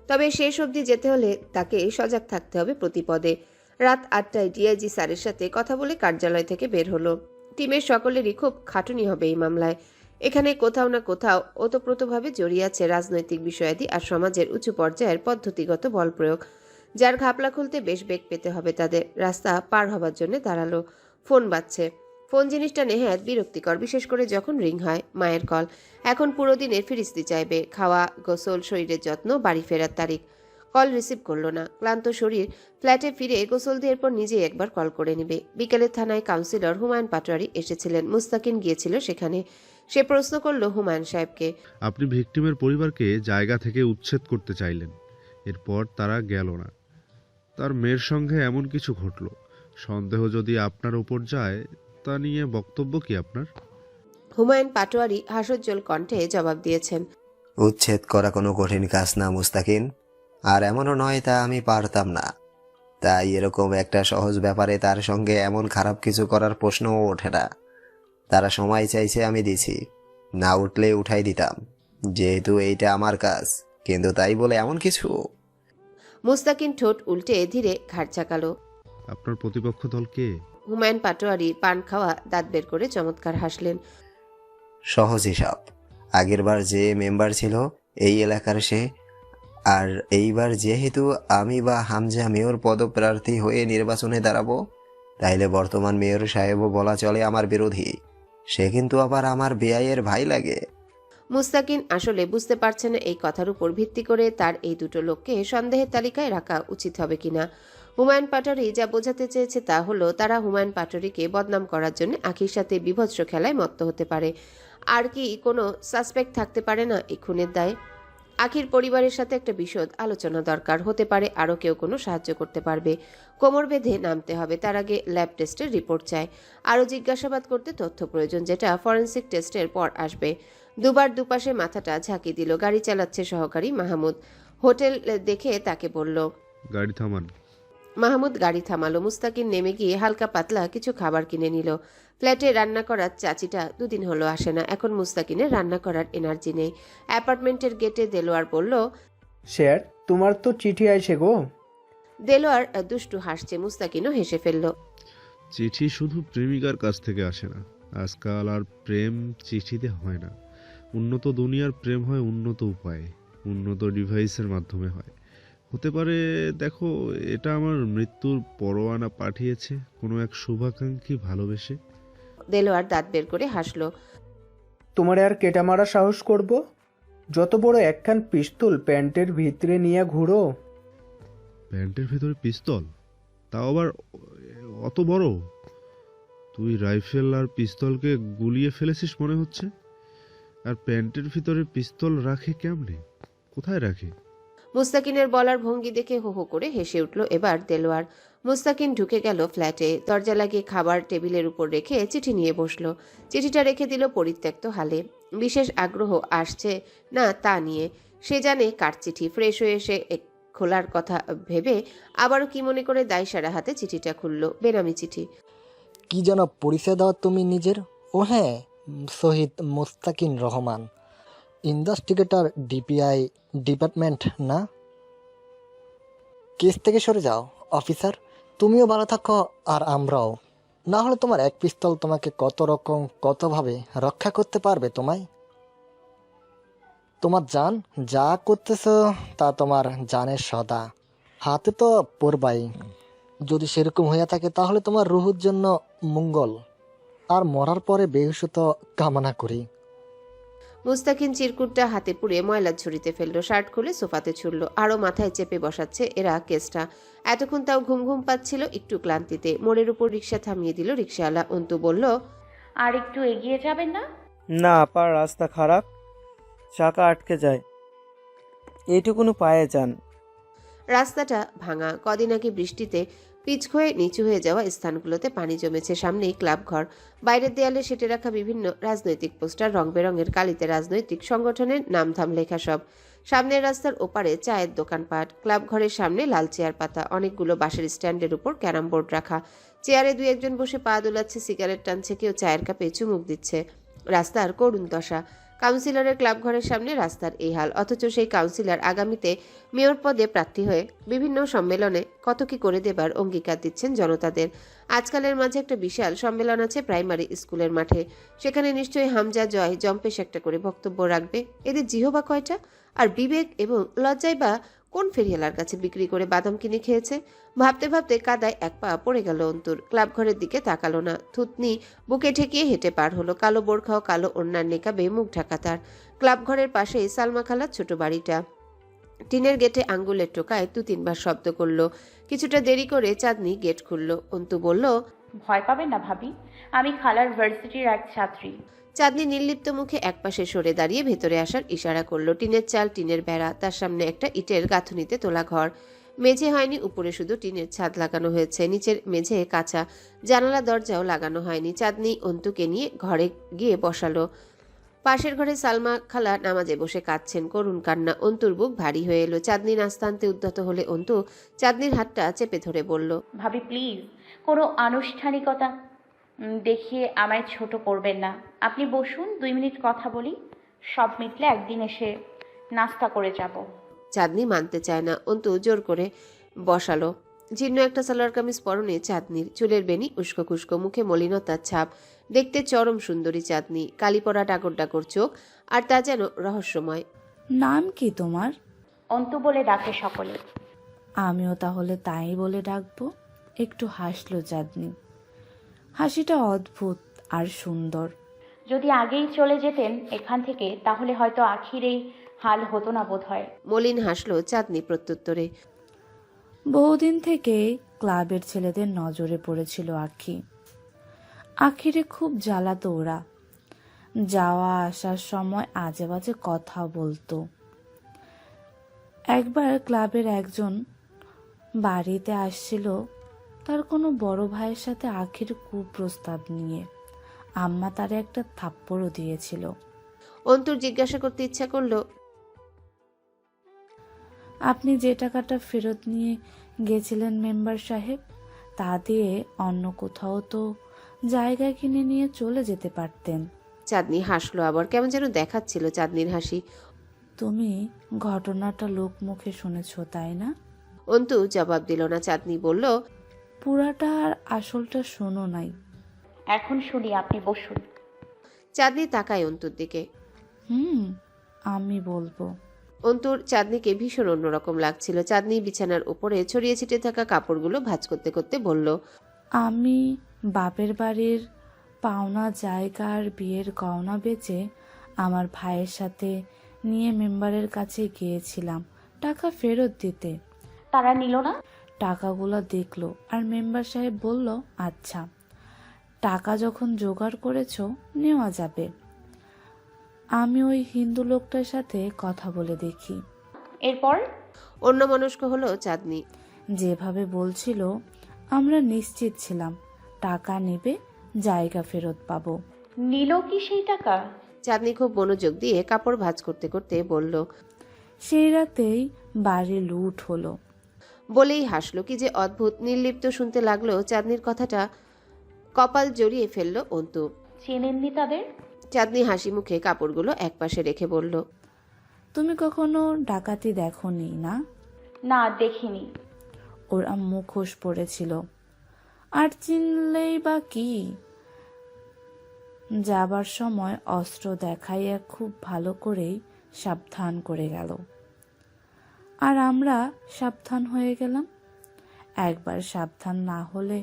তবে শেষ অবধি যেতে হলে তাকে সজাগ থাকতে হবে প্রতিপদে। রাত 8টায় ডিআইজি স্যারের সাথে কথা বলে কার্যালয় থেকে বের হলো। টিমের সকলেরই খুব খাটুনি হবে এই মামলায়। এখানে কোথাও না কোথাও ওতপ্রোতভাবে জড়িয়ে আছে রাজনৈতিক বিষয়াদি আর সমাজের উঁচু পর্যায়ের পদ্ধতিগত বল প্রয়োগ, যার ঘাপলা খুলতে বেশ বেগ পেতে হবে তাদের। রাস্তা পার হবার জন্য দাঁড়ালো। ফোন বাজছে। ফোন জিনিসটা নেহাত বিরক্তিকর, বিশেষ করে যখন রিং হয়। মায়ের কল। এখন পুরো দিনের ফিরিস্তি চাইবে, খাওয়া, গোসল, শরীরের যত্ন, বাড়ি ফেরার তারিখ। কল রিসিভ করলো না। ক্লান্ত শরীর ফ্ল্যাটে ফিরে গোসল দিয়ে এরপর নিজেই একবার কল করে নেবে। বিকেলে থানায় কাউন্সিলর হুমায়ুন পাটোয়ারি এসেছিলেন। মুস্তাকিন গিয়েছিল সেখানে। সে প্রশ্ন করলো হুমায়ুন সাহেবকে, আপনি ভিকটিমের পরিবারকে জায়গা থেকে উচ্ছেদ করতে চাইলেন, এরপর তারা গেল না। তার মেয়ের সঙ্গে এমন কিছু ঘটল, সন্দেহ যদি আপনার উপর যায় তা নিয়ে বক্তব্য কি আপনার? হুমায়ুন পাটোয়ারি হাস্যোজ্জ্বল কণ্ঠে জবাব দিয়েছেন, উচ্ছেদ করা কোনো কঠিন কাজ না মুস্তাকিন, আর এমনও নয় তা আমি পারতাম না। তাই এরকম একটা সহজ ব্যাপারে তার সঙ্গে এমন খারাপ কিছু করার প্রশ্নও ওঠে না। তারা সময় চাইছে, আমি দিছি, না উঠলে উঠাই দিতাম, যেহেতু এইটা আমার কাজ। কিন্তু তাই বলে এমন কিছু। মুস্তাকিন ঠোঁট উল্টে ধীরে ঘাড় চাকালো। আপনার প্রতিপক্ষ দল কে? হুমায়ুন পাটোয়ারি পান খাওয়া দাঁত বের করে চমৎকার হাসলেন। সহজ হিসাব, আগেরবার যে মেম্বার ছিল এই এলাকার সে, আর এইবার যেহেতু আমি বা হামজা মেয়র পদপ্রার্থী হয়ে নির্বাচনে দাঁড়াবো, তাইলে বর্তমান মেয়র সাহেবও বলা চলে আমার বিরোধী। সে কিন্তু আবার আমার বেয়াইয়ের ভাই লাগে। মুস্তাকিন আসলে বুঝতে পারছে না এই কথার উপর ভিত্তি করে তার এই দুটো লোককে সন্দেহের তালিকায় রাখা উচিত হবে কিনা। হুমায়ুন পাটোয়ারি যা বোঝাতে চেয়েছে তা হলো, তারা হুমায়ুন পাটোয়ারিকে বদনাম করার জন্য আখির সাথে বিভৎস খেলায় মত্ত হতে পারে। আর কি কোনো সাসপেক্ট থাকতে পারে না এই খুনের দায়ে? আখির পরিবারের সাথে একটা বিশদ আলোচনা দরকার। হতে পারে আরও কেউ কোনো সাহায্য করতে পারবে। কোমর বেঁধে নামতে হবে। তার আগে ল্যাব টেস্টের রিপোর্ট চাই। আরও জিজ্ঞাসাবাদ করতে তথ্য প্রয়োজন, যেটা ফরেন্সিক টেস্টের পর আসবে। দুবার দুপাশে মাথাটা ঝাঁকি দিল। গাড়ি চালাচ্ছে সহকারী মাহমুদ। হোটেল দেখে তাকে বলল, গাড়ি থামান। মাহমুদ গাড়ি থামালো। মুস্তাকিন নেমে গিয়ে হালকা পাতলা কিছু খাবার কিনে নিল। ফ্ল্যাটে রান্না করার চাচিটা দুদিন হলো আসে না। এখন মুস্তাকিনের রান্না করার এনার্জি নেই। অ্যাপার্টমেন্টের গেটে দেলোয়ার বলল, স্যার তোমার তো চিঠি আইছে গো। দেলোয়ার দুষ্টু হাসছে। মুস্তাকিনও হেসে ফেলল। চিঠি শুধু প্রেমিকার কাছ থেকে আসে না, আজকাল আর প্রেম চিঠিতে হয় না। উন্নত দুনিয়ার প্রেম হয় উন্নত উপায়ে, উন্নত ডিভাইসের মাধ্যমে হয়। হতে পারে, দেখো, এটা আমার মৃত্যুর পরোয়ানা পাঠিয়েছে কোনো এক শুভাকাঙ্ক্ষী ভালোবেসে। দেলোয়ার দাঁত বের করে হাসলো। তোমার আর কেটা মারা সাহস করব? যত বড় একখান পিস্তল প্যান্টের ভিতরে নিয়ে ঘুরো। প্যান্টের ভেতরে পিস্তল? তাও আবার অত বড়? তুই রাইফেল আর পিস্তলকে গুলিয়ে ফেলেছিস মনে হচ্ছে। আর প্যান্টের ভিতরে পিস্তল রাখে কেমনে? কোথায় রাখে? মুস্তাকিনের বলার ভঙ্গি দেখে হো হো করে হেসে উঠল এবার দেলোয়ার। মুস্তাকিন ঢুকে গেল ফ্ল্যাটে। দরজা লাগিয়ে খাবার টেবিলের উপর রেখে চিঠি নিয়ে বসলো। চিঠিটা রেখে দিল পরিত্যক্ত হালে। বিশেষ আগ্রহ আসছে না তা নিয়ে। সে জানে কার চিঠি। ফ্রেশ হয়ে এসে খোলার কথা ভেবে আবারও কি মনে করে দায়সারা হাতে চিঠিটা খুলল। বেনামি চিঠি। কি যেন পরিচয় দাও তুমি নিজের? ও হ্যাঁ, Shahid Mustakin Rahman, investigator, DPI department না? কেস থেকে সরে যাও অফিসার। তুমিও ভালো থাকো আর আমরাও। না হলে তোমার এক পিস্তল তোমাকে কত রকম কতভাবে রক্ষা করতে পারবে তোমায়। তোমার জান যা করতেছ তা তোমার জানের সদা হাতে তো পড়বাই। যদি সেরকম হয়ে থাকে তাহলে তোমার রুহুর জন্য মঙ্গল, আর মরার পরে বেহুশত কামনা করি। মুস্তাকিন চিরকুটটা হাতে পুড়ে ময়লার ঝুড়িতে ফেললো। শার্ট খুলে সোফাতে ছুড়ল। আরও মাথায় চেপে বসাচ্ছে এরা কেসটা। এতক্ষণ তাও ঘুম ঘুম পাচ্ছিল একটু ক্লান্তিতে। মোড়ের উপর রিক্সা থামিয়ে দিল রিক্সাওয়ালা। অন্তু বলল, আর একটু এগিয়ে যাবেন না? না আপা, রাস্তা খারাপ, চাকা আটকে যায়, এইটুকুনো পায়ে যান। রাস্তাটা ভাঙা। কদিন আগে বৃষ্টিতে পিচ হয়ে নিচু হয়ে যাওয়া স্থানগুলোতে পানি জমেছে। সামনেই ক্লাব ঘর। বাইরের দেয়ালে সেটে রাখা বিভিন্ন রাজনৈতিক পোস্টার, রং বেরঙের কালিতে রাজনৈতিক সংগঠনের নামধাম লেখা সব। সামনের রাস্তার ওপারে চায়ের দোকানপাট। ক্লাব ঘরের সামনে লাল চেয়ার পাতা। অনেকগুলো বাঁশের স্ট্যান্ডের উপর ক্যারাম বোর্ড রাখা। চেয়ারে দুই একজন বসে পা দোলাচ্ছে, সিগারেট টানছে, কেউ চায়ের কাপে চুমুক দিচ্ছে। রাস্তার করুণ দশা। কাউন্সিলরের ক্লাব ঘরের সামনে রাস্তার এই হাল, অথচ সেই কাউন্সিলর আগামীতে মেয়র পদে প্রার্থী হয়ে বিভিন্ন সম্মেলনে কত কি করে দেবার অঙ্গীকার দিচ্ছেন জনতাদের। আজকালের মাঝে একটা বিশাল সম্মেলন আছে প্রাইমারি স্কুলের মাঠে, সেখানে নিশ্চয়ই হামজা জয় জম্পেশ একটা করে বক্তব্য রাখবে। এদের জিহবা কয়টা, আর বিবেক এবং লজ্জায় বা কোন ফেরিয়ালার কাছে বিক্রি করে বাদাম কিনে খেয়েছে। ভাবতে ভাবতে কাদায় এক পা পড়ে গেল অন্তুর। ক্লাব ঘরের দিকে তাকালো না, থুতনি বুকে ঠেকিয়ে হেঁটে পার হলো। কালো বোরখা ও কালো ওড়নার নেকাবে মুখ ঢাকা তার। ক্লাব ঘরের পাশেই সালমা খালার ছোট বাড়িটা। টিনের গেটে আঙ্গুলের টোকায় 2-3 বার শব্দ করলো। কিছুটা দেরি করে চাঁদনি গেট খুলল। অন্তু বলল, ভয় পাবেন না ভাবি, আমি খালার ভার্সিটির এক ছাত্রী। চাঁদনি নির্লিপ্ত মুখে একপাশে সরে দাঁড়িয়ে ভেতরে আসার ইশারা করলো। টিনের চাল, টিনের বেড়া, তার সামনে একটা ইটের গাঁথুনিতে তোলা ঘর। মেঝে হয়নি, উপরে শুধু টিনের ছাদ লাগানো হয়েছে। নিচের মেঝে কাঁচা, জানালা দরজাও লাগানো হয়নি। চাঁদনি অন্তুকে নিয়ে ঘরে গিয়ে বসালো। পাশের ঘরে সালমা খালা নামাজে বসে কাঁদছেন, করুণ কান্না। অন্তুর বুক ভারী হয়ে এলো। চাঁদনি নাস্তা আনতে উদ্যত হলে অন্তু চাঁদনির হাতটা চেপে ধরে বলল, ভাবি প্লিজ, কোনো আনুষ্ঠানিকতা দেখিয়ে আমায় ছোট করবেন না। আপনি বসুন, 2 মিনিট কথা বলি। সব মিটলে একদিন এসে নাস্তা করে যাব। চাঁদনি মানতে চায় না। অন্তু জোর করে বসালো। জীর্ণ একটা সালোয়ার কামিজ পরনে চাঁদনির, চুলের বেনি উস্কো খুস্কো, মুখে মলিনতার ছাপ। দেখতে চরম সুন্দরী চাঁদনি, কালি পরা ডাগর ডাগর চোখ, আর তা যেন রহস্যময়। নাম কি তোমার? অন্তু বলে ডাকে সকলে। আমিও তাহলে তাই বলে ডাকবো। একটু হাসলো চাঁদনি। হাসিটা অদ্ভুত আর সুন্দর। যদি আগেই চলে যেতেন এখান থেকে, তাহলে হয়তো আখির এই হাল হতো না বোধ হয়। মলিন হাসলো চাঁদনি প্রত্যুত্তরে। বহুদিন থেকে ক্লাবের ছেলেদের নজরে পড়েছিল আখি। আখিরে খুব জ্বালাতো ওরা। যাওয়া আসার সময় আজে বাজে কথা বলতো। একবার ক্লাবের একজন বাড়িতে আসছিল তার কোনো বড় ভাইয়ের সাথে আখির কুপ্রস্তাব নিয়ে। আম্মা তারে একটা থাপ্পড়ও দিয়েছিল। অন্তুর জিজ্ঞাসা করতে ইচ্ছা করলো, আপনি যে টাকাটা ফেরত নিয়ে গেছিলেন মেম্বার সাহেব, তা দিয়ে অন্য কোথাও তো জায়গা কিনে নিয়ে চলে যেতে পারতেন। চাঁদনি হাসলো আবার, কেমন যেন দেখাচ্ছিল চাঁদনির হাসি। তুমি ঘটনাটা লোক মুখে শুনেছ তাই না? অন্তু জবাব দিল না। চাঁদনি বলল, পুরাটা আর আসলটা শোনো নাই। এখন শুনি, আপনি বসুন। চাঁদনি তাকায় অন্তুর দিকে। আমি বলবো। অন্তুর চাঁদনিকে ভীষণ অন্যরকম লাগছিল। চাঁদনি বিছানার উপরে ছড়িয়ে ছিটিয়ে থাকা কাপড়গুলো ভাঁজ করতে করতে বলল, আমি বাপের বাড়ির পাওনা জায়গা আর বিয়ের গয়না বেচে আমার ভাইয়ের সাথে নিয়ে মেম্বারের কাছে গিয়েছিলাম টাকা ফেরত দিতে। তারা নিল না? টাকাগুলো দেখলো আর মেম্বার সাহেব বলল, আচ্ছা, টাকা যখন জোগাড় করেছো নেওয়া যাবে। আমি ওই হিন্দু লোকটার সাথে কথা বলে দেখি। এরপর অন্যমনস্ক হলো চাঁদনি। যেভাবে বলছিল আমরা নিশ্চিত ছিলাম টাকা নেবে, জায়গা ফেরত পাবো। নিল কি সেই টাকা? চাঁদনি খুব মনোযোগ দিয়ে কাপড় ভাঁজ করতে করতে বলল, সেই রাতেই বাড়ি লুট হলো। বলেই হাসলো। কি যে অদ্ভুত নির্লিপ্ত শুনতে লাগলো চাঁদনির কথাটা। কপাল জড়িয়ে ফেললো অন্তু। চেনেননি তাদের? চাঁদনি হাসি মুখে কাপড়গুলো একপাশে রেখে বলল, তুমি কখনো ডাকাতি দেখোনি না? না, দেখিনি। ওরা মুখোশ পড়েছিল, আর চিনলেই বা কি। যাবার সময় অস্ত্র দেখাইয়া খুব ভালো করেই সাবধান করে গেল, আর আমরা সাবধান হয়ে গেলাম। একবার সাবধান না হলে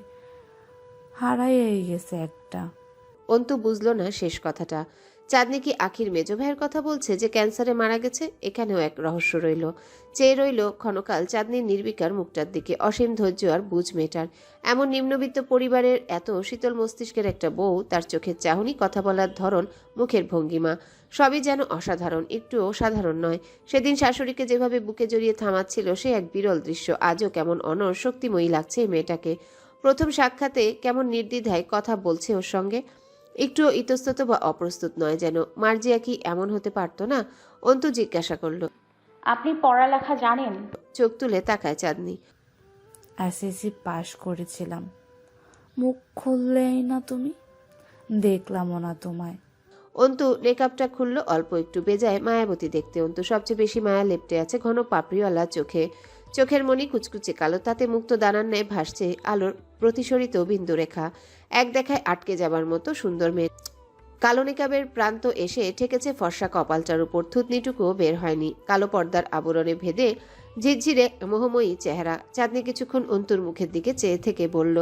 হারাইয়াই গেছে একটা। অন্তু বুঝলো না শেষ কথাটা। চাঁদনি কি আখির মেজো ভাইয়ের কথা বলছে যে ক্যান্সারে মারা গেছে? এখানেও এক রহস্য রইল। চেয়ে রইল ক্ষণকাল চাঁদনির নির্বিকার মুখটার দিকে। অসীম ধৈর্য আর বুঝ মেটার। এমন নিম্নবিত্ত পরিবারের এত শীতল মস্তিষ্কের একটা বউ, তার চোখের চাহনি, কথা বলার ধরন, মুখের ভঙ্গিমা, সবই যেন অসাধারণ, একটুও সাধারণ নয়। সেদিন শাশুড়িকে যেভাবে বুকে জড়িয়ে থামাচ্ছিল, সে এক বিরল দৃশ্য। আজও কেমন অনর শক্তিময়ী লাগছে এই মেয়েটাকে। প্রথম সাক্ষাতে কেমন নির্দ্বিধায় কথা বলছে ওর সঙ্গে। একটুও ইতস্তত বা অপ্রস্তুত নয় যেন। মার্জিয়া কি এমন হতে পারতো না? অন্তু জিজ্ঞাসা করল, আপনি পড়ালেখা জানেন? চোখ তুলে তাকায় চাঁদনি। এসএসসি পাশ করেছিলাম। মুখ খুললেই না তুমি, দেখলামও না তোমায়। অন্তু মেকআপটা খুলল অল্প একটু, বেজায় মায়াবতী দেখতে অন্তু। সবচেয়ে বেশি মায়া লেপটে আছে ঘন পাপড়িওয়ালা চোখে। চোখের মনি কুচকুচে কালো, তাতে মুক্ত দানার ন্যায় ভাসছে আলোর প্রতিসরিত বিন্দু রেখা। এক দেখায় আটকে যাবার মতো সুন্দর মেয়ে। কালো নিকাবের প্রান্ত এসে ঠেকেছে ফর্সা কপালটার উপর, থুতনিটুকুও বের হয়নি। কালো পর্দার আবরণে ভেদে ঝিরঝিরে মোহময়ী চেহারা। চাঁদনি কিছুক্ষণ অন্তুর মুখের দিকে চেয়ে থেকে বলল,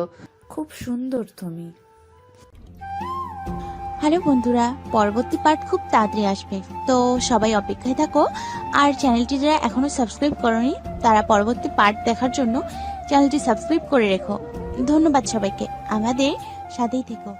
খুব সুন্দর তুমি। হ্যালো বন্ধুরা, পরবর্তী পার্ট খুব তাড়াতাড়ি আসবে, তো সবাই অপেক্ষায় থাকো। আর চ্যানেলটি যারা এখনো সাবস্ক্রাইব করোনি তারা পরবর্তী পার্ট দেখার জন্য চ্যানেলটি সাবস্ক্রাইব করে রেখো। ধন্যবাদ সবাইকে, আমাদের সাথেই থেকো।